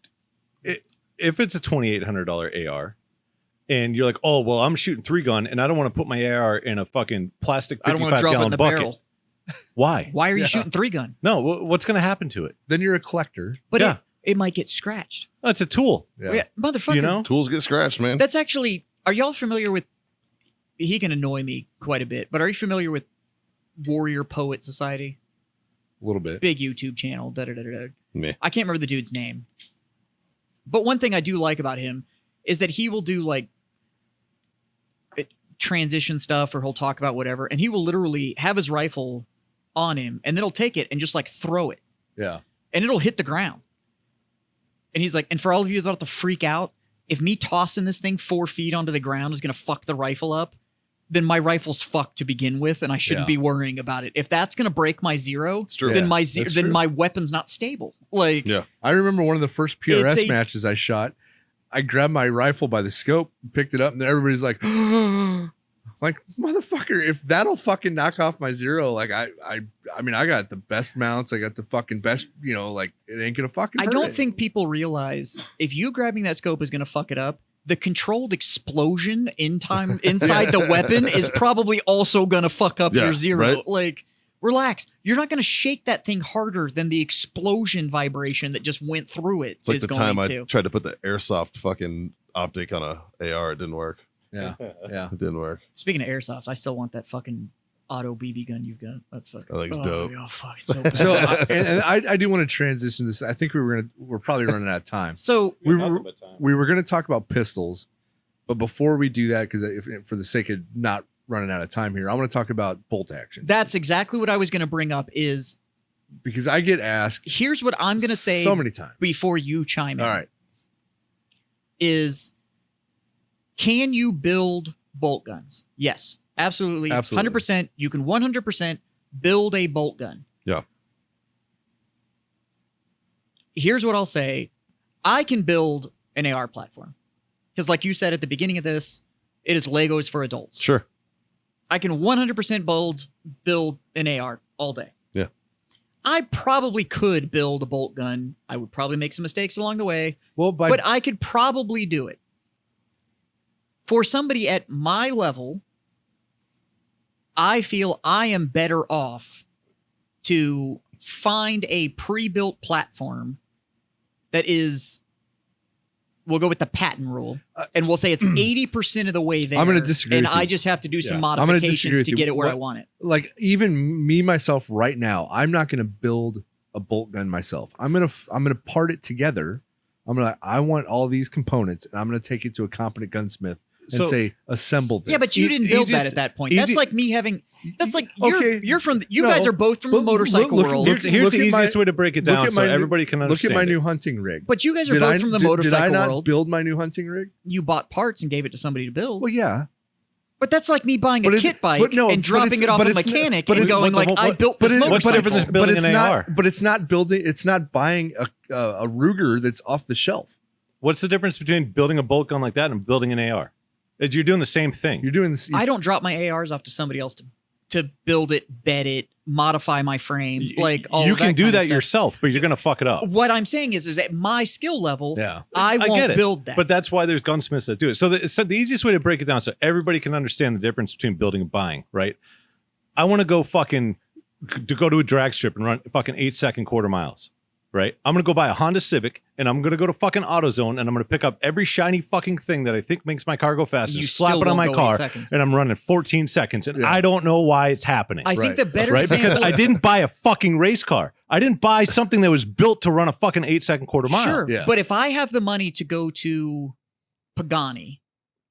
if it's a $2,800 AR, and you're like, oh well, I'm shooting 3-gun, and I don't want to put my AR in a fucking plastic I don't want to 55 drop it in gallon the bucket. barrel. Why? Why are you Yeah. shooting 3-gun? No, what's going to happen to it? Then you're a collector. But Yeah. it might get scratched. Oh, it's a tool. Yeah. Motherfucker. You know, Tools get scratched, man. That's actually. Are y'all familiar with? He can annoy me quite a bit, but are you familiar with Warrior Poet Society? A little bit. Big YouTube channel. Da, da, da, da, da. Meh. I can't remember the dude's name. But one thing I do like about him is that he will do like transition stuff, or he'll talk about whatever, and he will literally have his rifle on him, and then he'll take it and just like throw it, Yeah. and it'll hit the ground. And he's like, and for all of you that have to freak out, if me tossing this thing 4 feet onto the ground is gonna fuck the rifle up, then my rifle's fucked to begin with, and I shouldn't Yeah. be worrying about it. If that's gonna break my zero, It's true. then Yeah, my that's then true. my weapon's not stable. Like, Yeah. I remember one of the first PRS It's a- matches I shot. I grabbed my rifle by the scope, picked it up, and everybody's like, like, motherfucker, if that'll fucking knock off my zero, like I mean, I got the best mounts, I got the fucking best, you know, like it ain't gonna fucking I hurt don't it. think people realize if you grabbing that scope is gonna fuck it up, the controlled explosion inside the weapon is probably also gonna fuck up Yeah, your zero. right. Like, relax. You're not gonna shake that thing harder than the explosion vibration that just went through it It's like is the going time I to. tried to put the airsoft fucking optic on a AR. It didn't work. Yeah. Yeah. It didn't work. Speaking of airsoft, I still want that fucking auto BB gun you've got. That's fucking. I think it's oh, dope. Oh fuck, it's so bad. So and I do want to transition this. I think we're probably running out of time. So We were going to talk about pistols, but before we do that, because for the sake of not running out of time here, I want to talk about bolt action. that's exactly what I was gonna bring up. Is Because I get asked here's what I'm gonna say so many times. before you chime in. All right. Is can you build bolt guns? Yes, absolutely. Absolutely. 100%. You can 100% build a bolt gun. Yeah. Here's what I'll say. I can build an AR platform. Because like you said at the beginning of this, it is Legos for adults. Sure. I can 100% build an AR all day. Yeah. I probably could build a bolt gun. I would probably make some mistakes along the way. Well, But I could probably do it. For somebody at my level, I feel I am better off to find a pre-built platform that is, we'll go with the patent rule, and we'll say it's 80% of the way there. I'm gonna disagree And with I you. just have to do some I'm gonna disagree modifications with to you. get it where I What- want it. like even me myself right now, I'm not going to build a bolt gun myself. I'm going to part it together. I want all these components, and I'm going to take it to a competent gunsmith and So- say assemble this. Yeah, but you didn't build that easiest- at that point. That's easy- like me having. That's like Okay. you're from. You No, guys are both from the but motorcycle look- world. look- Here's the at my- easiest way to break it look down at so my new- everybody can look understand. at my it. new hunting rig. But you guys are Did both I- from the did- motorcycle did I not world. build my new hunting rig? You bought parts and gave it to somebody to build. Well, yeah. But that's like me buying a But it- kit bike but no, and but dropping it's- it off but a it's- mechanic but and it's- going but like, the I whole- built But this it- What's the motorcycle. difference but building it's an not. AR? But it's not building. It's not buying a Ruger that's off the shelf. What's the difference between building a bolt gun like that and building an AR? You're doing the same thing. You're doing this. I don't drop my ARs off to somebody else to build it, bed it, modify my frame. Like all you can do kind of that stuff. yourself, but you're going to fuck it up. What I'm saying is at my skill level, Yeah. I get won't it, build that. But that's why there's gunsmiths that do it. So the easiest way to break it down so everybody can understand the difference between building and buying, right? I want to go to go to a drag strip and run fucking 8-second quarter miles, right? I'm going to go buy a Honda Civic and I'm going to go to fucking AutoZone and I'm going to pick up every shiny fucking thing that I think makes my car go fast and You slap still it on my won't go 8 car seconds. and I'm running 14 seconds and Yeah. I don't know why it's happening. I think Right. the better Right? example. Because I didn't buy a fucking race car. I didn't buy something that was built to run a fucking 8-second quarter mile. Sure, Yeah. but if I have the money to go to Pagani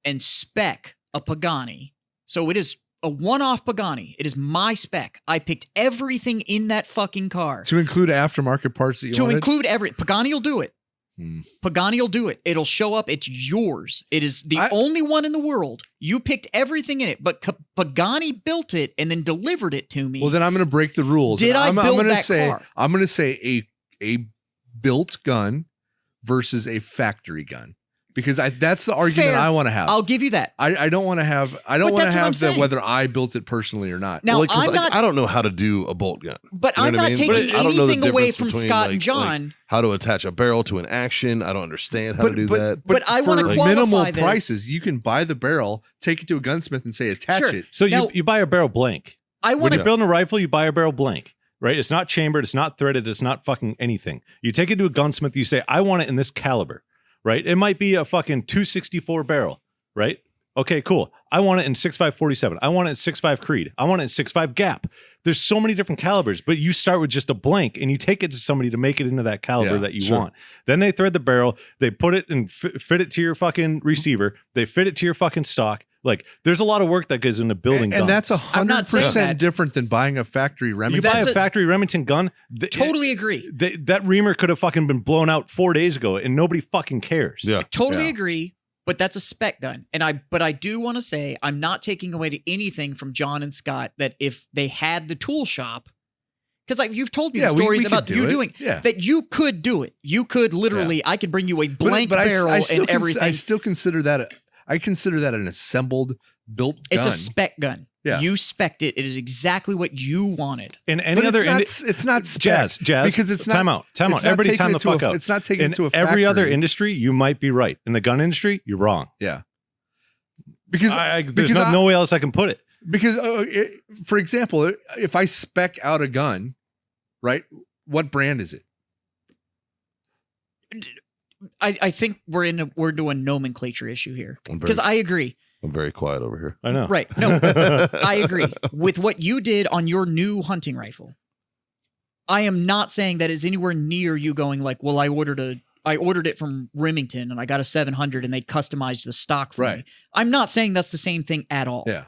and spec a Pagani, so it is a one-off Pagani. It is my spec. I picked everything in that fucking car To include aftermarket parts that you to wanted? include every. Pagani will do it. Hmm. Pagani will do it. It'll show up. It's yours. It is the I- only one in the world. You picked everything in it, but Pagani built it and then delivered it to me. Well, then I'm going to break the rules. Did And I I'm build gonna that say, car? I'm going to say a built gun versus a factory gun because that's the argument Fair. I want to have. I'll give you that. I don't want to have But that's what I'm the saying. whether I built it personally or not. Now, Like, 'cause, I'm like, not. I don't know how to do a bolt gun. But You know I'm what I not mean? taking But I don't know the anything away difference from between, Scott like- and John. How to attach a barrel to an action. I don't understand how to do that. But I wanna for qualify minimal this. prices, you can buy the barrel, take it to a gunsmith, and say attach Sure. it. So Now- you buy a barrel blank. I When want you're to. building a rifle, you buy a barrel blank, right? It's not chambered, it's not threaded, it's not fucking anything. You take it to a gunsmith, you say, I want it in this caliber, right? It might be a fucking 264 barrel, right? Okay, cool. I want it in 6.5 I want it in 6.5 Creed. I want it in 6.5 Gap. There's so many different calibers, but you start with just a blank and you take it to somebody to make it into that caliber Yeah, that you sure. want. Then they thread the barrel, they put it and fit it to your fucking receiver, they fit it to your fucking stock. Like, there's a lot of work that goes into building And that's guns. I'm not saying 100% that. different than buying a factory You Remington. buy That's a a- factory Remington gun. Totally agree. That reamer could have fucking been blown out 4 days ago, and nobody fucking cares. Yeah. Totally Yeah. agree. But that's a spec gun, but I do want to say I'm not taking away to anything from John and Scott that if they had the tool shop, because like you've told me the Yeah, we stories could about do you it. doing Yeah. that, you could do it. You could literally, I could bring you a blank But barrel I still and everything. I still consider that I consider that an assembled, built gun. It's a spec gun. Yeah. You spec'd it. It is exactly what you wanted. In any But other it's not spec, jazz, because it's not time out. it's not Everybody taking time it the to a- fuck out. It's not taking In it to a every other factory. industry, you might be right. In the gun industry, you're wrong. Yeah, because There's because no way else I can put it. because for example, if I spec out a gun, right? What brand is it? I think we're doing nomenclature issue here I'm because I agree. I'm very quiet over here. I know. Right? No, I agree with what you did on your new hunting rifle. I am not saying that is anywhere near you going like, well, I ordered it from Remington and I got a 700 and they customized the stock for me. Right. I'm not saying that's the same thing at all. Yeah.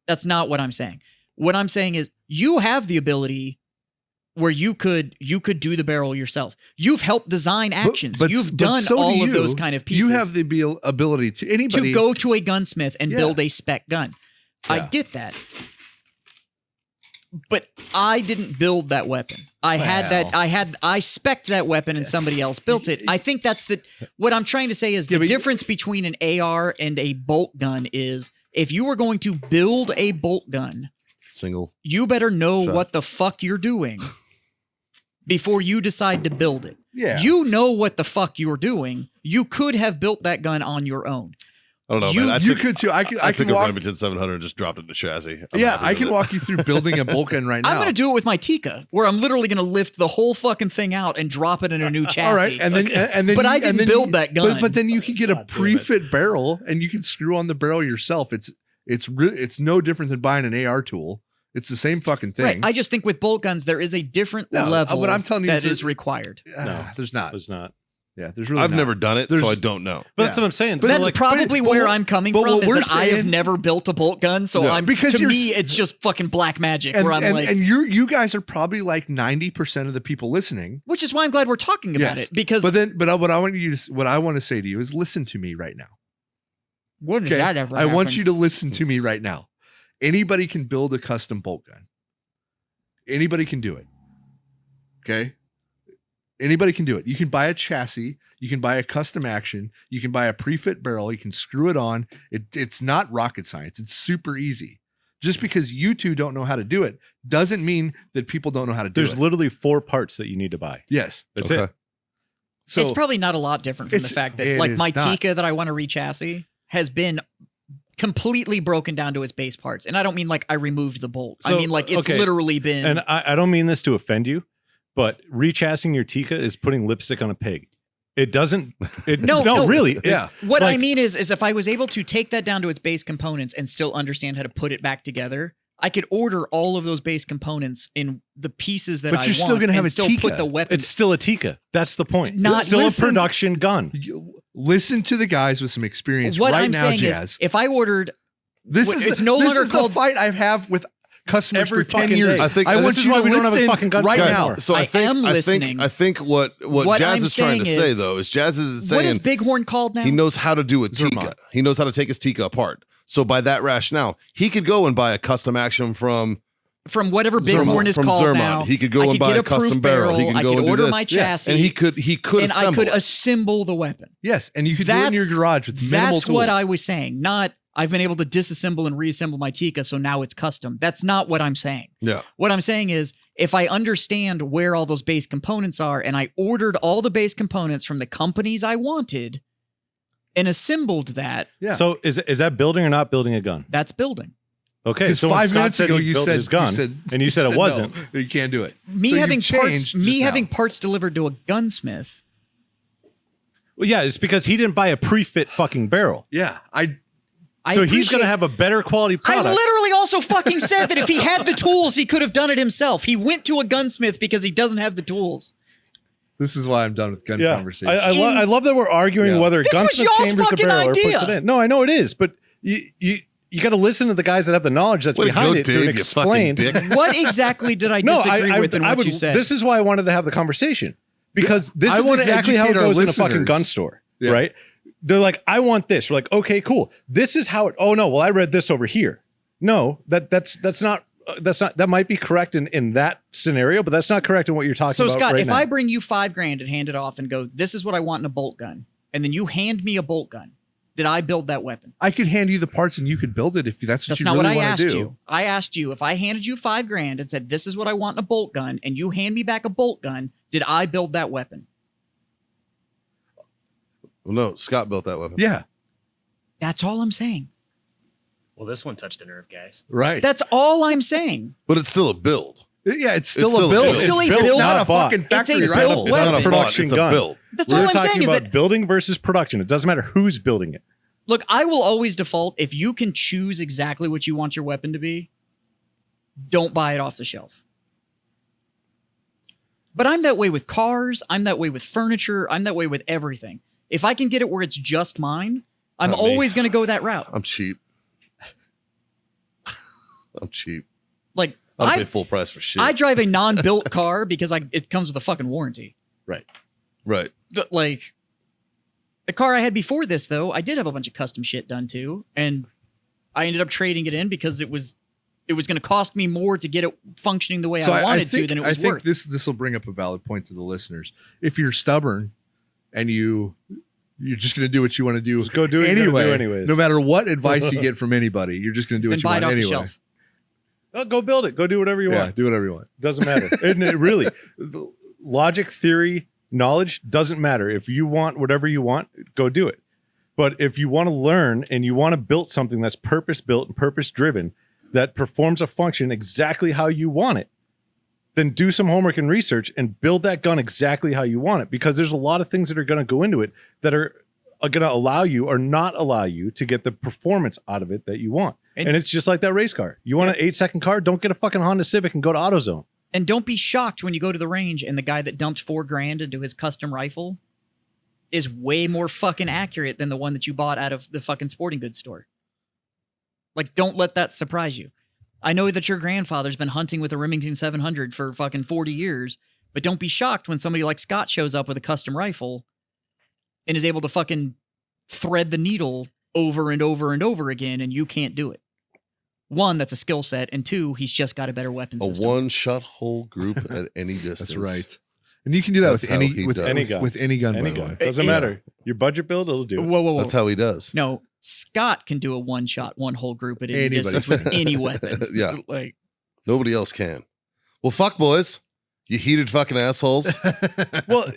That's not what I'm saying. What I'm saying is you have the ability where you could do the barrel yourself. You've helped design actions. You've done so do all of you. those kind of pieces. You have the ability to anybody to go to a gunsmith and Yeah. build a spec gun. I Yeah. get that. But I didn't build that weapon. I spec'd that weapon and somebody else built it. I think that's what I'm trying to say is Yeah, the but- difference between an AR and a bolt gun is if you were going to build a bolt gun, Single. you better know Shot. what the fuck you're doing before you decide to build it. Yeah. You know what the fuck you're doing. You could have built that gun on your own. I don't know, You- man. I you took, could too. I I can took a walk. Remington 700 and just dropped it in the chassis. I'm Yeah, happy I with can it. walk you through building a bolt gun right now. I'm going to do it with my Tika, where I'm literally going to lift the whole fucking thing out and drop it in a new chassis. All right, and then But I and didn't then build that gun. But then you can get a God damn it. pre-fit barrel, and you can screw on the barrel yourself. It's no different than buying an AR tool. It's the same fucking thing. Right. I just think with bolt guns, there is a different No, level what I'm telling you that is is that- required. No. There's not. It's not. Yeah, there's really. I've not. never done it, There's- so I don't know. But that's Yeah. what I'm saying. But So, That's like, probably but where what- I'm coming but from what is we're that I have saying- never built a bolt gun. So No. I'm Because to you're me, s- it's just fucking black magic And, where I'm and, like, and you guys are probably like 90% of the people listening. which is why I'm glad we're talking about Yes. it because What I want to say to you is listen to me right now. when does Okay, that ever I want happen? you to listen to me right now. Anybody can build a custom bolt gun. Anybody can do it. Okay? Anybody can do it. You can buy a chassis, you can buy a custom action, you can buy a pre-fit barrel, you can screw it on. It's not rocket science. It's super easy. Just because you two don't know how to do it doesn't mean that people don't know how to do there's it. literally 4 parts that you need to buy. Yes. That's Okay. it. So it's probably not a lot different from the It's- fact that it like is my not. Tika that I want to re-chassis has been completely broken down to its base parts. And I don't mean like I removed the bolt. I So, mean like it's okay. literally been And I don't mean this to offend you, but rechassing your Tika is putting lipstick on a pig. It doesn't. No. Really. Yeah. What I like- mean is if I was able to take that down to its base components and still understand how to put it back together, I could order all of those base components in the pieces that But I you're want still gonna have and a still Tika. put the weapon. It's still a Tika. That's the point. Not- It's still Listen- a production gun. Listen to the guys with some experience what right I'm now, saying Jazz. is if I ordered This Wh- is it's the, no this longer is called- the fight I have with customers Every for 10 fucking years. day. I think I this want is you why to we don't have a listen fucking gun right store now. anymore. So I I think am listening. I think what What Jazz I'm is trying to saying say is- though is Jazz is what is saying Bighorn called now? he knows how to do a Tika. Zermont. He knows how to take his Tika apart. So by that rationale, he could go and buy a custom action from from whatever Bighorn is from called Zermont. now. He could go I and could buy get a a proof custom barrel. He could I go could and do order this. my chassis, and he could and I assemble could it. assemble the weapon. Yes, and you could do it in your That's- garage with minimal That's tools. what I was saying. Not I've been able to disassemble and reassemble my Tika, so now it's custom. That's not what I'm saying. Yeah. What I'm saying is if I understand where all those base components are and I ordered all the base components from the companies I wanted and assembled that, Yeah. So is that building or not building a gun? that's building. Okay. Because So when 5 Scott minutes said ago he you built said his gun, and you said it no, wasn't. you can't do it. Me So you having parts changed me just having now. parts delivered to a gunsmith. Well, yeah, it's because he didn't buy a pre-fit fucking barrel. Yeah, So he's going to appreciate- have a better quality I product. literally also fucking said that if he had the tools, he could have done it himself. He went to a gunsmith because he doesn't have the tools. this is why I'm done with gun Yeah, conversation. I love that we're arguing Yeah. whether This was gunsmith y'all's chambers the fucking barrel or puts idea. it in. No, I know it is, but you got to listen to the guys that have the knowledge that's Way to behind go, it to Dave, you fucking explain. dick. What exactly did I disagree with in what you said? This is why I wanted to have the conversation because this I is wanna exactly how it educate our goes in a fucking listeners. gun store, Yeah. right? They're like, I want this. We're like, okay, cool. This is how it. Oh no, well I read this over here. No, that's not. That might be correct in that scenario, but that's not correct in what you're talking So about. Scott, right if now. I bring you $5,000 and hand it off and go, this is what I want in a bolt gun, and then you hand me a bolt gun, did I build that weapon? I could hand you the parts and you could build it if that's what That's you not really what I want asked to do. you. I asked you if I handed you $5,000 and said, this is what I want in a bolt gun, and you hand me back a bolt gun, did I build that weapon? Well, no, Scott built that weapon. Yeah, That's all I'm saying. Well, this one touched a nerve, guys. right. That's all I'm saying. But it's still a build. Yeah, it's still still a a build. build. It's still a It's build, not a not bought. fucking factory It's a rifle. built It's not a weapon. bought, Production it's a gun. build. That's We're all I'm talking saying is about that, building versus production. It doesn't matter who's building it. look, I will always default, if you can choose exactly what you want your weapon to be, don't buy it off the shelf. But I'm that way with cars. I'm that way with furniture. I'm that way with everything. If I can get it where it's just mine, I'm Not me. always going to go that route. I'm cheap. I'm cheap. Like, I'll pay I, full price for shit. I drive a non-built car because it comes with a fucking warranty. right. Like, the car I had before this, though, I did have a bunch of custom shit done too, and I ended up trading it in because it was going to cost me more to get it functioning the way I wanted to than it was I think worth. this will bring up a valid point to the listeners. If you're stubborn and you're just going to do what you want to do, Just go do what you gotta anyway. do anyways. No matter what advice you get from anybody, you're just going to do Then what you buy it want off the anyway. shelf. Oh, go build it. Go do whatever you Yeah, want. do whatever you want. Doesn't matter. And it really, the logic, theory, knowledge doesn't matter. If you want whatever you want, go do it. But if you want to learn and you want to build something that's purpose built and purpose driven, that performs a function exactly how you want it, then do some homework and research and build that gun exactly how you want it. Because there's a lot of things that are going to go into it that are going to allow you or not allow you to get the performance out of it that you want. And it's just like that race car. You want an 8-second car? Don't get a fucking Honda Civic and go to AutoZone. And don't be shocked when you go to the range and the guy that dumped $4,000 into his custom rifle is way more fucking accurate than the one that you bought out of the fucking sporting goods store. Like, don't let that surprise you. I know that your grandfather's been hunting with a Remington 700 for fucking 40 years, but don't be shocked when somebody like Scott shows up with a custom rifle and is able to fucking thread the needle over and over and over again, and you can't do it. One, that's a skill set, and two, he's just got a better weapon A system. one-shot hole group at any distance. That's right. And you can do that That's with how any he with does. any Any gun. with any gun. Any by the gun. way. Doesn't Yeah. matter. Your budget build, it'll do it. Whoa, whoa, whoa. That's how he does. No, Scott can do a one-shot, one-hole group at any Anybody distance can. with any weapon. Yeah. Like, Nobody else can. Well, fuck, boys. You heated fucking assholes. Well,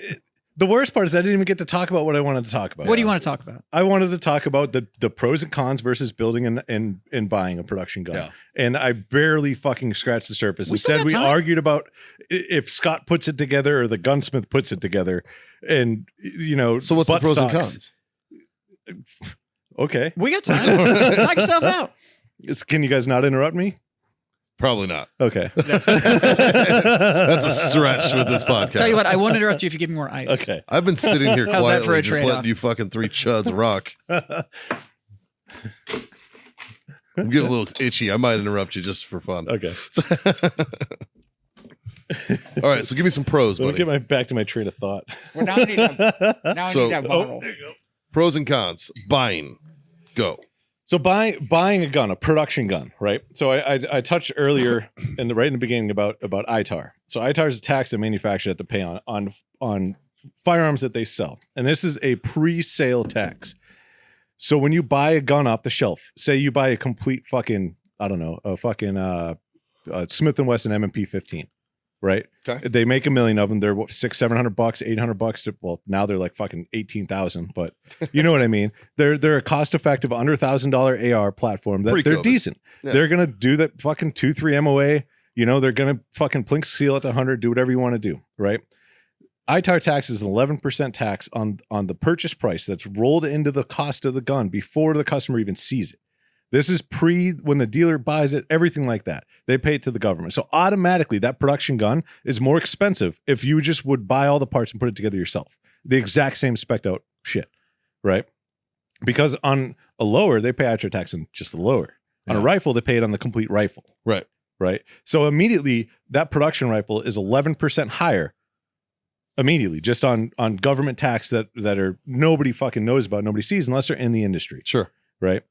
The worst part is I didn't even get to talk about what I wanted to talk about. What do you want to talk about? I wanted to talk about the pros and cons versus building and buying a production gun. Yeah. And I barely fucking scratched the surface. We still Instead, got we time. argued about if Scott puts it together or the gunsmith puts it together. And, you know, So what's the butt pros and stocks. cons? Okay. We got time. Knock yourself out. Can you guys not interrupt me? Probably not. Okay. That's a stretch with this podcast. Tell you what, I won't interrupt you if you give me more ice. Okay. I've been sitting here How's that quietly, for a just trade-off? letting you fucking three chuds rock. I'm getting a little itchy. I might interrupt you just for fun. Okay. All right, so give me some pros, So let me buddy. get back to my train of thought. Well, now I need to So- bottle. there you go. Pros and cons. Buying. Go. So buying a gun, a production gun, right? So I touched earlier right in the beginning about ITAR. So ITAR is a tax that manufacturers have to pay on firearms that they sell, and this is a pre-sale tax. So when you buy a gun off the shelf, say you buy a complete fucking Smith & Wesson M&P 15, right? Okay. They make 1 million of them. They're what, $600-700, $800. Well, now they're like fucking 18,000, but you know what I mean. They're a cost-effective under $1,000 AR platform that they're Pre-COVID. decent. Yeah. They're gonna do that fucking 2-3 MOA. You know, they're gonna fucking plink seal it to 100. Do whatever you want to do, right? ITAR tax is an 11% tax on the purchase price that's rolled into the cost of the gun before the customer even sees it. This is when the dealer buys it, everything like that. They pay it to the government. So automatically that production gun is more expensive if you just would buy all the parts and put it together yourself. The exact same spec'd out shit, right? Because on a lower, they pay ITAR tax on just the lower. On a Yeah. rifle, they pay it on the complete rifle, Right. right? So immediately that production rifle is 11% higher immediately just on government tax that are nobody fucking knows about, nobody sees unless they're in the industry, Sure. right?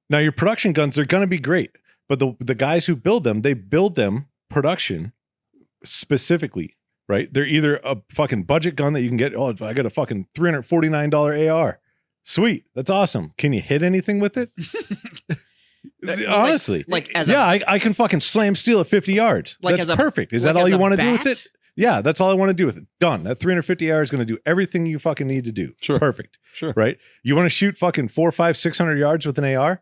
Now your production guns are going to be great, but the guys who build them, they build them production specifically, right? They're either a fucking budget gun that you can get, oh, I got a fucking $349 AR. Sweet. That's awesome. Can you hit anything with it? Honestly. like as yeah, a I can fucking slam steel at 50 yards. Like That's as a- perfect. Is like that all as you a want to do with bat? it? Yeah, that's all I want to do with it. Done. That 350 hours is going to do everything you fucking need to do. Sure. Perfect. Sure. Right? You want to shoot fucking 400, 500, 600 yards with an AR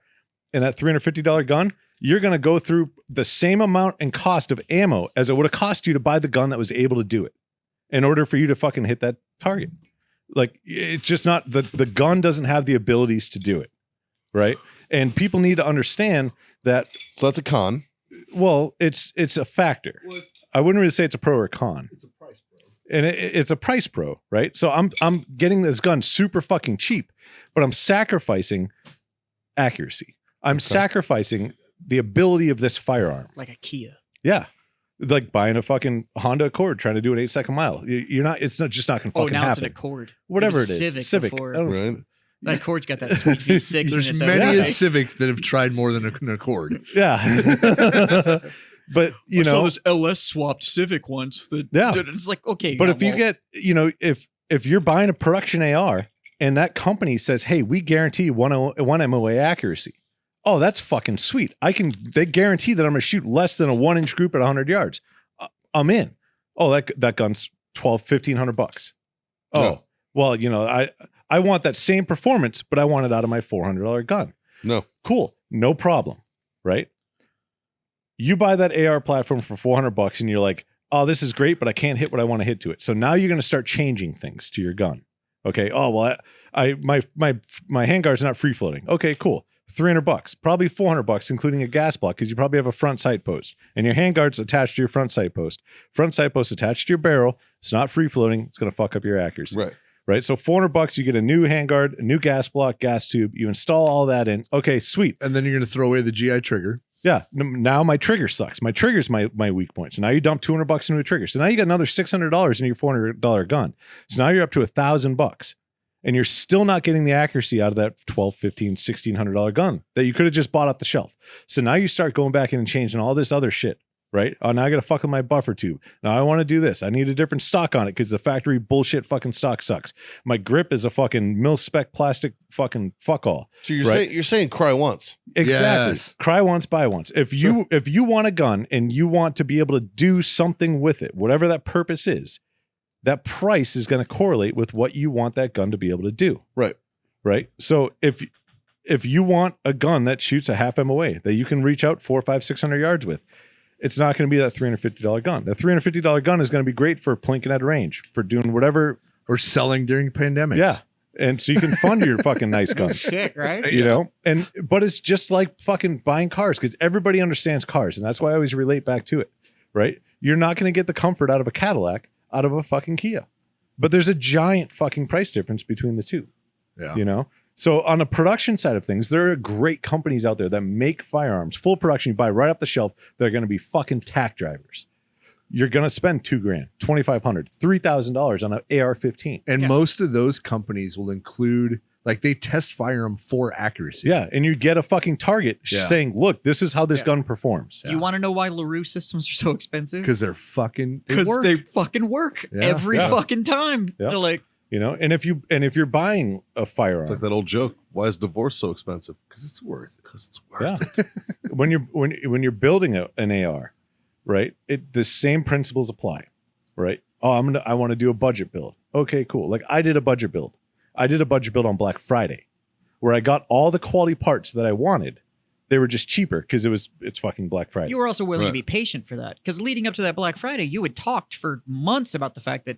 and that $350 gun, you're going to go through the same amount and cost of ammo as it would have cost you to buy the gun that was able to do it in order for you to fucking hit that target. Like, it's just not, the gun doesn't have the abilities to do it. Right? And people need to understand that, So that's a con. well, it's a factor. I wouldn't really say it's a pro or a con. It's a price, bro. And it's a price pro, right? So I'm getting this gun super fucking cheap, but I'm sacrificing accuracy. I'm sacrificing the ability of this firearm. like a Kia. Yeah. Like buying a fucking Honda Accord trying to do an 8-second mile. You're not, it's not just not gonna Oh, fucking now it's an happen. Accord. Whatever it was is. Civic before. I don't- Right. That Accord's got that sweet V6 There's in it. Though, many right? a Civic that have tried more than an Accord. Yeah. But you know, LS swapped Civic once. Yeah. It's like, okay. but yeah, if you well, get, you know, if you're buying a production AR and that company says, hey, we guarantee one MOA accuracy. Oh, that's fucking sweet. They guarantee that I'm going to shoot less than a 1-inch group at 100 yards. I'm in. Oh, that gun's $1,500. Oh, No. well, you know, I want that same performance, but I want it out of my $400 gun. No. Cool. No problem. Right? You buy that AR platform for $400 and you're like, oh, this is great, but I can't hit what I want to hit to it. So now you're going to start changing things to your gun. Okay. Oh, well, my handguard's not free floating. Okay, cool. $300, probably $400, including a gas block, because you probably have a front sight post and your handguard's attached to your front sight post. Front sight post attached to your barrel. It's not free floating. It's going to fuck up your accuracy. Right. Right. So $400, you get a new handguard, a new gas block, gas tube. You install all that in. Okay, sweet. And then you're going to throw away the GI trigger. Yeah. Now my trigger sucks. My trigger's my weak point. So now you dump $200 into a trigger. So now you got another $600 in your $400 gun. So now you're up to $1,000, and you're still not getting the accuracy out of that $1,200, $1,500, $1,600 gun that you could have just bought off the shelf. So now you start going back in and changing all this other shit. Right? Oh, now I got to fuck with my buffer tube. Now I want to do this. I need a different stock on it because the factory bullshit fucking stock sucks. My grip is a fucking mil-spec plastic fucking fuck all. So you're Right. saying cry once. Exactly. Yes. Cry once, buy once. If you want a gun and you want to be able to do something with it, whatever that purpose is, that price is going to correlate with what you want that gun to be able to do. Right. Right. So if you want a gun that shoots a half MOA that you can reach out 400, 500, 600 yards with, it's not going to be that $350 gun. That $350 gun is going to be great for plinking at a range, for doing whatever. Or selling during pandemics. Yeah. And so you can fund your fucking nice gun. Shit, right? You know, but it's just like fucking buying cars, because everybody understands cars, and that's why I always relate back to it, right? You're not going to get the comfort out of a Cadillac out of a fucking Kia, but there's a giant fucking price difference between the two. Yeah. You know, so on the production side of things, there are great companies out there that make firearms full production. You buy right off the shelf. They're going to be fucking tack drivers. You're going to spend $2,000, $2,500, $3,000 on an AR-15. And Yeah. most of those companies will include, like, they test firearm for accuracy. Yeah, and you get a fucking target Yeah. saying, "Look, this is how this Yeah. gun performs." You want to know why LaRue systems are so expensive? Because they're fucking, Because work. they fucking work Yeah. every Yeah. fucking time. Yeah. They're like, You know, and if you're buying a firearm, It's like that old joke. Why is divorce so expensive? Because it's worth it. Because it's yeah, worth it. when you're building an AR, right? The same principles apply, right? Oh, I want to do a budget build. Okay, cool. Like I did a budget build. I did a budget build on Black Friday, where I got all the quality parts that I wanted. They were just cheaper because it's fucking Black Friday. you were also willing to Right. be patient for that. Because leading up to that Black Friday, you had talked for months about the fact that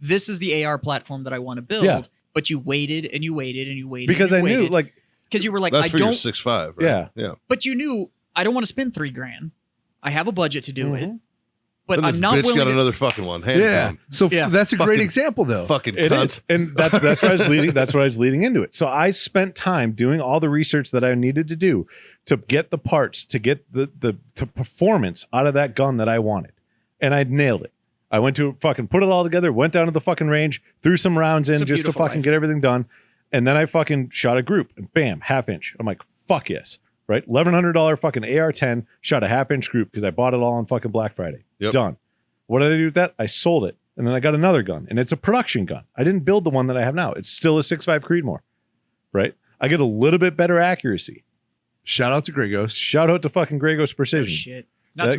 this is the AR platform that I want to build. Yeah. But you waited and you waited and you waited. Because I knew, like, because you were like, That's I for your don't, 6.5, right? Yeah. Yeah. but you knew I don't want to spend $3,000. I have a budget to do it, Mhm. but Then this I'm not bitch willing got to. another fucking one. Hand Yeah. down. So Yeah. that's a great Fucking- example, though. Fucking It cunt. is, and that's what I was leading. That's what I was leading into it. So I spent time doing all the research that I needed to do to get the parts, to get the performance out of that gun that I wanted, and I nailed it. I went to fucking put it all together, went down to the fucking range, threw some rounds in It's a just to beautiful fucking rifle. get everything done, and then I fucking shot a group, and bam, half inch. I'm like, fuck yes, right? $1,100 fucking AR-10, shot a half inch group because I bought it all on fucking Black Friday. Yep. Done. What did I do with that? I sold it. And then I got another gun, and it's a production gun. I didn't build the one that I have now. It's still a 6.5 Creedmoor, right? I get a little bit better accuracy. Shout out to Grey Ghost. Shout out to fucking Grey Ghost Oh, Precision. shit. Not That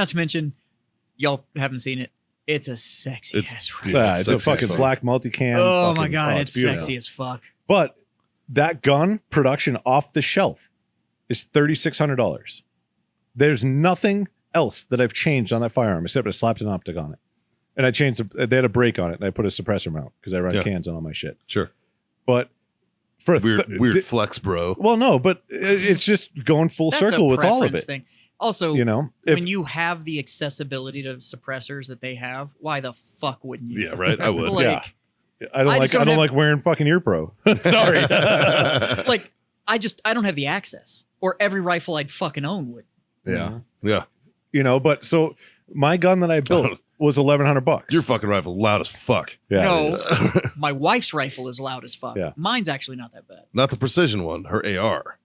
to mention, y'all haven't seen it. It's a sexy It's- ass dude, rifle. Yeah, it's a sexy as fucking fuck. black multicam. Oh my fucking- god, oh, it's beautiful. sexy as fuck. But that gun production off the shelf is $3,600. There's nothing else that I've changed on that firearm except I slapped an optic on it. And I changed, they had a brake on it, and I put a suppressor mount because I run Yeah. cans on all my shit. Sure. But for a Weird flex, bro. well, no, but it's just going full That's circle a with all of preference it. thing. Also, You know, if, when you have the accessibility to suppressors that they have, why the fuck wouldn't you? Yeah, right. I would. Like, I don't I like just don't I don't have- like wearing fucking ear pro. Sorry. like I don't have the access, or every rifle I'd fucking own would. Yeah. Yeah. You know, but so my gun that I built was $1,100. Your fucking rifle loud as fuck. Yeah, No. it is. My wife's rifle is loud as fuck. Yeah. Mine's actually not that bad. Not the precision one, her AR.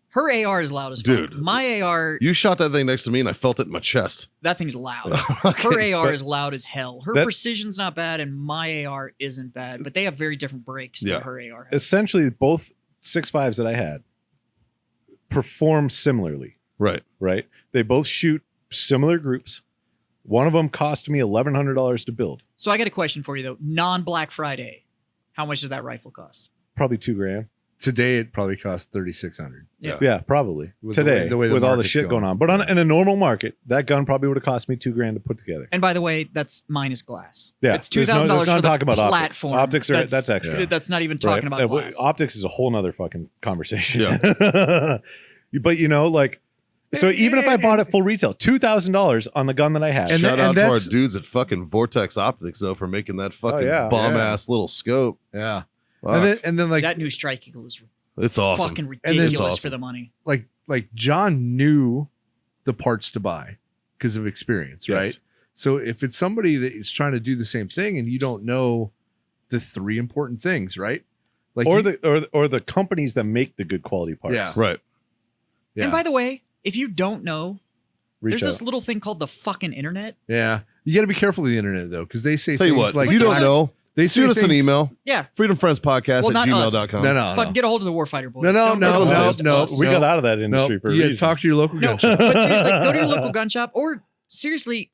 Her AR is loud as Dude. fuck. My AR, You shot that thing next to me and I felt it in my chest. that thing's loud. Okay, Her AR but is loud as hell. Her that- precision's not bad, and my AR isn't bad, but they have very different brakes Yeah. than her AR has. Essentially, both 6.5s that I had perform similarly, Right. right? They both shoot similar groups. One of them cost me $1,100 to build, So I got a question for you though. Non-Black Friday, how much does that rifle cost? probably $2,000. Today it probably cost $3,600. Yeah. Yeah, probably With the today way- the way the with all the market's shit going going. on. But in a normal market, that gun probably would have cost me $2,000 to put together. And by the way, that's minus glass. Yeah, it's there's no- $2,000 there's not for the talking about optics. platform. Optics are- that's extra. Yeah. That's not even talking Right? about glass. Optics is a whole nother fucking conversation. But you know, like, so even if I bought it full retail, $2,000 on the gun that I had. And Shout that- out to our that's- dudes at fucking Vortex Optics though for making that fucking yeah. bomb Yeah. ass little scope. Yeah. Fuck. And then like that new Strike Eagle is It's awesome. fucking then- ridiculous It's awesome. for the money. like John knew the parts to buy because of experience, Yes. right? So if it's somebody that is trying to do the same thing and you don't know the three important things, right? Like or you- the companies that make the good quality parts. Yeah. Right. yeah. And by the way, if you don't know, Reach there's out. this little thing called the fucking internet. yeah. You got to be careful of the internet though, because they say Tell you things what, like if you don't John- know, they shoot say us an things- email. Yeah. Freedomfriendspodcast Well, not at us. gmail.com. No. Fucking get a hold of the Warfighter boys. No, Don't no, listen no, to no. us. We No. got out of that industry No, for a yeah, reason. talk to your local gun shop. But seriously, go to your local gun shop, or seriously,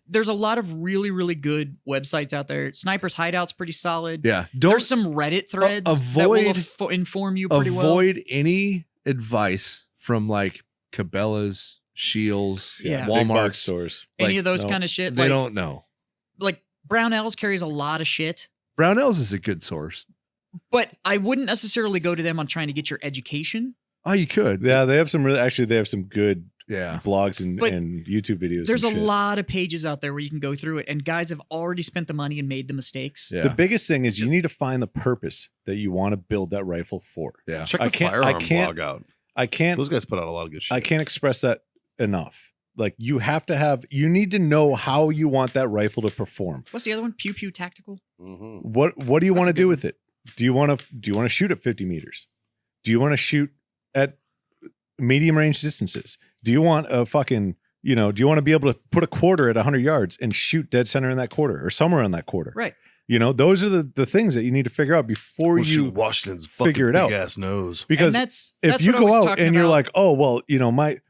there's a lot of really, really good websites out there. Sniper's Hideout's pretty solid. Yeah. Don't There's some Reddit threads that will inform you pretty well. avoid any advice from like Cabela's, Shields, Yeah. Big box Walmart stores. Any like, of those no, kind of shit. They like, don't know. like Brownells carries a lot of shit, Brownells is a good source. but I wouldn't necessarily go to them on trying to get your education. Oh, you could. Yeah, they have some they have some good Yeah. blogs and, But and YouTube videos. There's a and shit. lot of pages out there where you can go through it, and guys have already spent the money and made the mistakes. Yeah. The biggest thing is you need to find the purpose that you want to build that rifle for. Yeah. Check I the can't- firearm I can't- blog out. I can't Those guys put out a lot of good shit. I can't express that enough. Like you need to know how you want that rifle to perform. What's the other one? Pew Pew Tactical. Mhm. What do you That's want a to do good with it? Do you want to shoot at 50 meters? Do you want to shoot at medium range distances? Do you want a fucking, do you want to be able to put a quarter at 100 yards and shoot dead center in that quarter or somewhere in that quarter? Right. Those are the things that you need to figure out before We'll you shoot Washington's fucking figure it out. big ass nose. because and that's if you what I was go out talking and you're about. like, oh, well,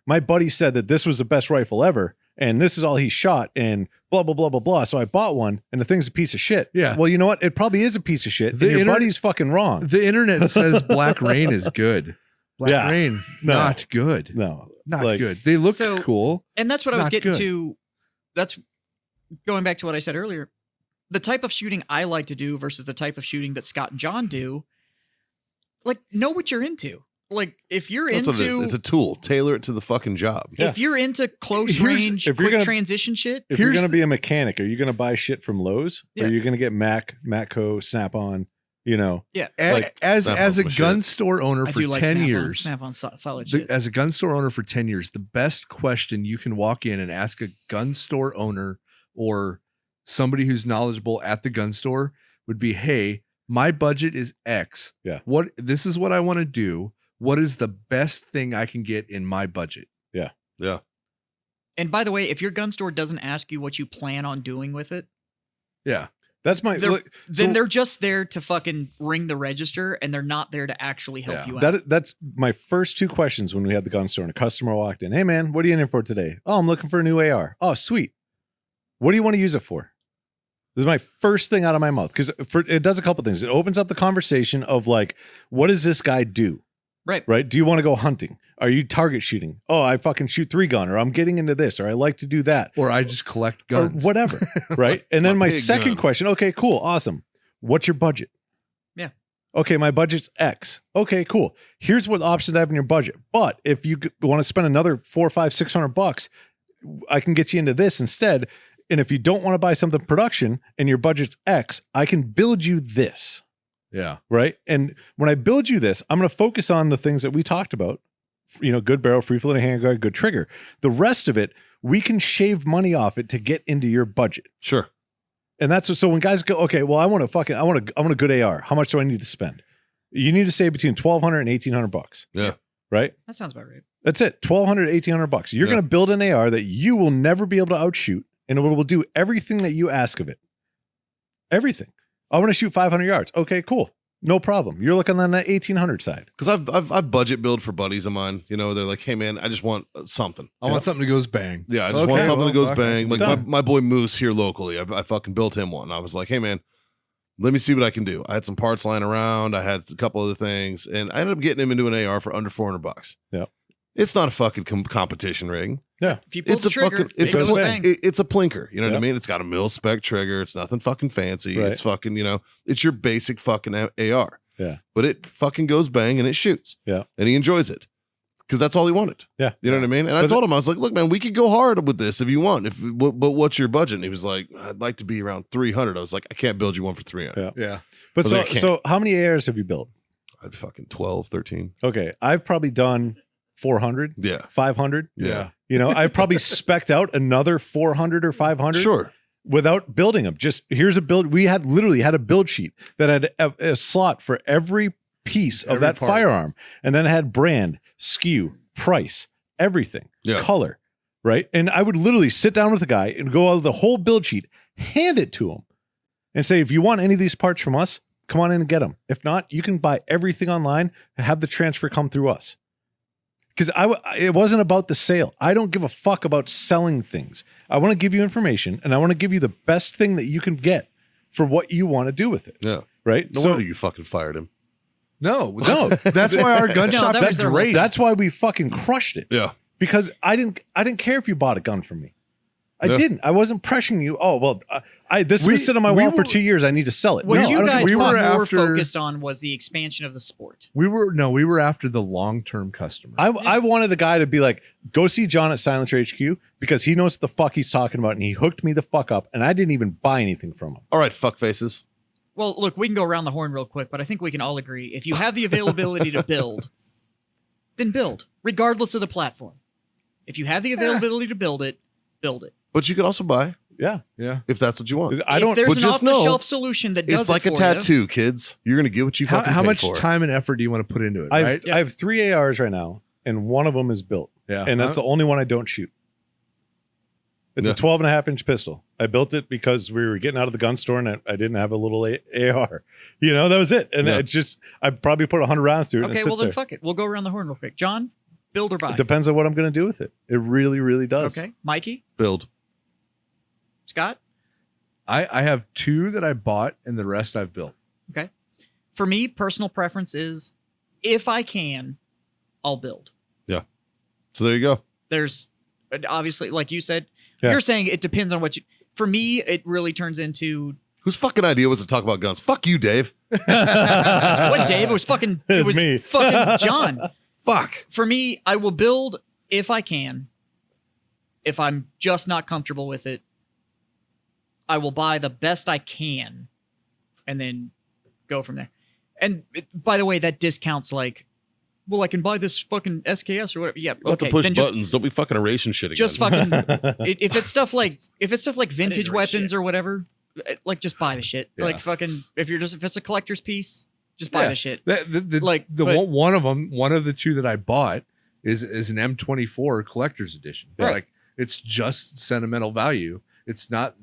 my buddy said that this was the best rifle ever and this is all he shot and blah, blah, blah, blah, blah. So I bought one and the thing's a piece of shit. Yeah. Well, you know what? It probably is a piece of shit. The And your inter- buddy's fucking wrong. The internet says Black Rain is good. Black Yeah. Rain, No. not good. No. Not Like, good. They look So- cool. And that's what I was Not getting good. to. That's going back to what I said earlier. The type of shooting I like to do versus the type of shooting that Scott and John do. Like, know what you're into. Like, if you're That's what it is. into It's a tool. Tailor it to the fucking job. if you're into close Here's- range, if you're quick gonna- transition shit, If you're Here's going to the- be a mechanic, are you going to buy shit from Lowe's? Or Yeah. are you going to get Matco, Snap-on, yeah. As as Snap-on's a my shit. gun store owner I for do like 10 Snap-on. years, Snap-on solid shit. as a gun store owner for 10 years, the best question you can walk in and ask a gun store owner or somebody who's knowledgeable at the gun store would be, hey, my budget is X. Yeah. This is what I want to do. What is the best thing I can get in my budget? Yeah. And by the way, if your gun store doesn't ask you what you plan on doing with it, Yeah. That's my They're- look, then so they're just there to fucking ring the register, and they're not there to actually help Yeah. you out. that's my first two questions when we had the gun store and a customer walked in. Hey man, what are you in for today? Oh, I'm looking for a new AR. Oh, sweet. What do you want to use it for? This is my first thing out of my mouth because it does a couple things. It opens up the conversation of like, what does this guy do? Right. Right. Do you want to go hunting? Are you target shooting? Oh, I fucking shoot 3-gun, or I'm getting into this, or I like to do that, Or I just collect guns. or whatever. Right. And then my my big second gun. question. Okay, cool, awesome. What's your budget? Yeah. Okay, my budget's X. Okay, cool. Here's what options I have in your budget. But if you want to spend another $400, $500, $600, I can get you into this instead. And if you don't want to buy something production and your budget's X, I can build you this. Yeah. Right. And when I build you this, I'm going to focus on the things that we talked about. Good barrel, free floating handguard, good trigger. The rest of it, we can shave money off it to get into your budget. Sure. And that's so when guys go, okay, well, I want a good AR. How much do I need to spend? You need to save between $1,200 and $1,800. Yeah. Right. That sounds about right. That's it. $1,200 to $1,800. You're Yeah. going to build an AR that you will never be able to outshoot, and it will do everything that you ask of it. Everything. I want to shoot 500 yards. Okay, cool. No problem. You're looking on that 1,800 side. Because I've budget build for buddies of mine. They're like, hey man, I just want something. I want something that goes bang. Yeah, I just want something that goes okay. bang. Like Done. my boy Moose here locally, I fucking built him one. I was like, hey man, let me see what I can do. I had some parts lying around. I had a couple other things, and I ended up getting him into an AR for under $400. Yeah. It's not a fucking competition rig. If you pull It's the a trigger, fucking it's it a goes bang. bang. it's a plinker. You know what I Yeah. mean? It's got a mil spec trigger. It's nothing fucking fancy. Right. It's fucking it's your basic fucking AR. Yeah. But it fucking goes bang and it shoots. Yeah. And he enjoys it. Because that's all he wanted. Yeah. You know what I mean? And I But told him, I was like, look, man, we could go hard with this if you want. But what's your budget? And he was like, I'd like to be around 300. I was like, I can't build you one for 300. Yeah. Yeah. But I was so, like, I can't. so how many ARs have you built? I'd fucking 12, 13. Okay. I've probably done 400, Yeah. 500. Yeah. I probably spec'd out another 400 or 500 Sure. without building them. Just here's a build. We had literally had a build sheet that had a slot for every piece of Every that part. firearm. And then it had brand, SKU, price, everything, Yeah. color, right? And I would literally sit down with the guy and go over the whole build sheet, hand it to him and say, if you want any of these parts from us, come on in and get them. If not, you can buy everything online and have the transfer come through us. because it wasn't about the sale. I don't give a fuck about selling things. I want to give you information, and I want to give you the best thing that you can get for what you want to do with it. Yeah. Right. No wonder you fucking fired him. No, that's why our gun No, shop that was is their great. That's why we fucking crushed it. Yeah. Because I didn't care if you bought a gun from me. I Yeah. didn't. I wasn't pressuring you. Oh well, this We- was sitting on my we wall for were- 2 years. I need to sell it. What No, I you don't give a guys we were were more after- focused on was the expansion of the sport. we were after the long-term customer. I wanted a guy to be like, go see John at Silencer HQ because he knows what the fuck he's talking about, and he hooked me the fuck up, and I didn't even buy anything from him. All right, fuck faces. Well, look, we can go around the horn real quick, but I think we can all agree if you have the availability to build, then build, regardless of the platform. If you have the availability to build it, build it. But you could also buy Yeah, yeah. if that's what you want. I If don't. there's but an just know, off-the-shelf solution that does It's like it a for you, tattoo, kids. You're gonna get what you fucking How paid much for. time and effort do you want to put into it? I Right? have 3 ARs right now, and one of them is built, Yeah. and that's the only one I don't shoot. It's Yeah. a 12.5-inch pistol. I built it because we were getting out of the gun store, and I didn't have a little AR. You know, that was it. And Yeah. it's just I probably put 100 rounds through it. and Okay, it well sits then there. fuck it. We'll go around the horn real quick. John, build or buy? It depends on what I'm going to do with it. It really, really does. Okay, Mikey, Build. Scott. I have 2 that I bought and the rest I've built. Okay, for me, personal preference is if I can, I'll build. So there you go. There's obviously, like you said, Yeah. you're saying it depends on what you. For me, it really turns into Whose fucking idea was to talk about guns? Fuck you, Dave. what Dave it was fucking. It It's was me. fucking John. Fuck. For me, I will build if I can. If I'm just not comfortable with it, I will buy the best I can and then go from there. And by the way, that discounts like, well, I can buy this fucking SKS or whatever. Yeah, You have to okay. push Then buttons. Don't be fucking erasing shit again. just fucking if it's stuff like vintage erase weapons shit. or whatever, like just buy the shit. Yeah. Like fucking if it's a collector's piece, just buy Yeah. the shit. The Like, but- one of them, one of the 2 that I bought is an M24 collector's edition. Right. Like it's just sentimental value. It's not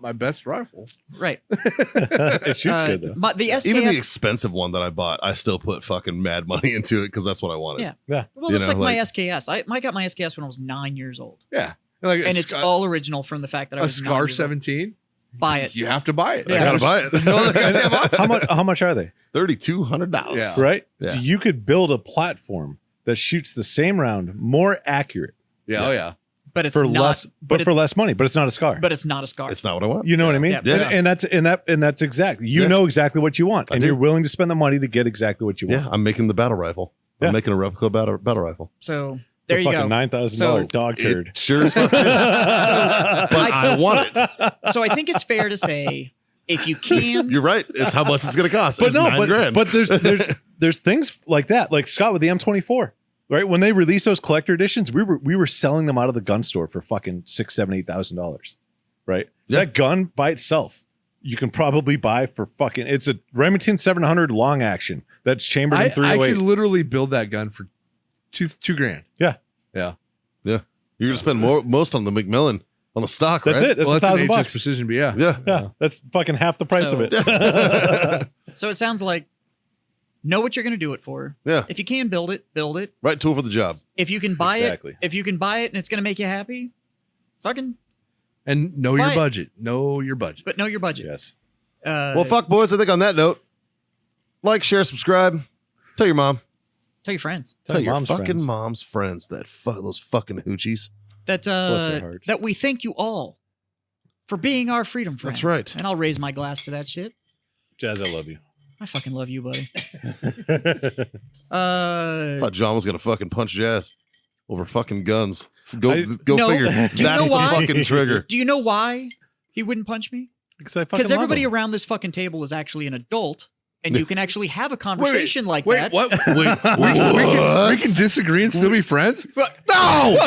my best rifle. Right. It shoots good though. The SKS. Even the expensive one that I bought, I still put fucking mad money into it because that's what I wanted. Yeah. Yeah. Well, You it's know, like my like- SKS. I got my SKS when I was 9 years old, Yeah. Like and it's all original from the fact that I a was 9 Scar years old. 17. Buy it. You have to buy it. Yeah. I gotta buy it. How much are they? $3,200. Yeah. Right? Yeah. You could build a platform that shoots the same round more accurate Yeah. Oh yeah. But it's for not. less, but for less money. But it's not a Scar. But it's not a Scar. It's not what I want. You know what I mean? Yeah. Yeah. And that's exactly. You Yeah. know exactly what you want, I and do. you're willing to spend the money to get exactly what you want. Yeah, I'm making the battle rifle. Yeah. I'm making a replica battle rifle. so It's there a you fucking go. $9,000 dog turd. It sure as fuck is. But I want it. So I think it's fair to say if you can. You're right. It's how much it's going to cost. But It's no, $9,000. but there's things like that, like Scott with the M24. Right when they released those collector editions, we were selling them out of the gun store for fucking $6,000, $7,000, $8,000. Right, Yeah. that gun by itself, you can probably buy for fucking. It's a Remington 700 long action that's chambered in I 308. could literally build that gun for $2,000. Yeah, Yeah. You're going to spend most on the McMillan, on the stock, that's right? it. That's Well, that's an $1,000. HS precision, but yeah. Yeah. Yeah, that's fucking half the price So- of it. So it sounds like know what you're going to do it for. Yeah. If you can build it, build it. Right tool for the job. If you can buy Exactly. it, if you can buy it and it's going to make you happy, fucking. And know Buy your it. budget. Know your budget. But know your budget. Yes. Well, fuck, boys. I think on that note, like, share, subscribe. Tell your mom. Tell your friends Tell your mom's fucking friends. mom's friends that those fucking hoochies. that their hearts. that we thank you all for being our freedom friends. That's right. And I'll raise my glass to that shit. Jazz, I love you. I fucking love you, buddy. I thought John was going to fucking punch Jazz over fucking guns. Go No. figure. Do you That's know the why? fucking trigger. Do you know why he wouldn't punch me? Because everybody around this fucking table is actually an adult, and you can actually have a conversation like Wait, that. what? We can disagree and still be friends? No!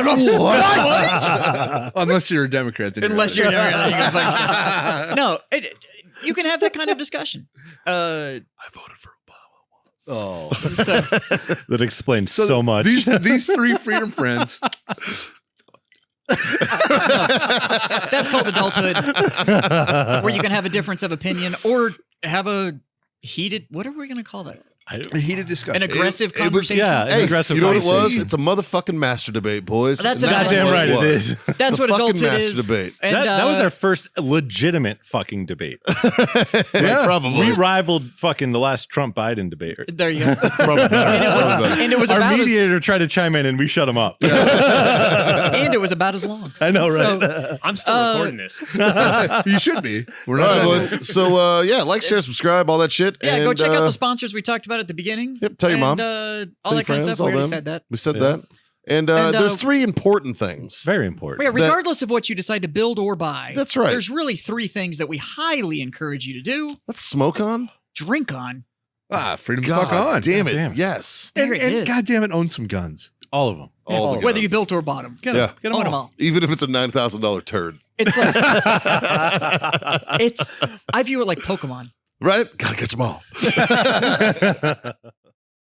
Unless you're a Democrat. Then Unless you're you're no, you can have that kind of discussion. I voted for Obama. Oh. So, That explains so much. These 3 freedom friends. that's called adulthood, where you can have a difference of opinion or have a heated. What are we going to call that? A heated discussion. An aggressive It was- conversation. yeah, an Hey, aggressive you know what it conversation. was? It's a motherfucking master debate, boys. That's And a that's goddamn what right it was. is. That's It's a what fucking adulthood master is. debate. And, that was our first legitimate fucking debate. Yeah, probably. We rivaled fucking the last Trump Biden debate. there you go. Probably. And it was Our about mediator tried to chime in and we shut him up. and it was about as long. I know, So, right? I'm still recording this. You should be. We're All not right, boys. So, yeah, like, share, subscribe, all that shit. yeah, and, go check out the sponsors we talked about at the beginning. Yep, tell your and, mom. all Tell your that kind of friends, stuff. all We already them. said that. We said Yeah. that. And, And, there's 3 important things. Very important. Yeah, regardless of what you decide to build or buy. That's right. There's really 3 things that we highly encourage you to do. Let's smoke on. Drink on. freedom to God fuck on. damn it. Damn. Yes. There and, it is. God damn it, own some guns. All of them. All the Whether you guns. built or bought them. Get Yeah. them. Get Own them them all. all. Even if it's a $9,000 turd. It's like, I view it like Pokemon. Right? Gotta catch them all.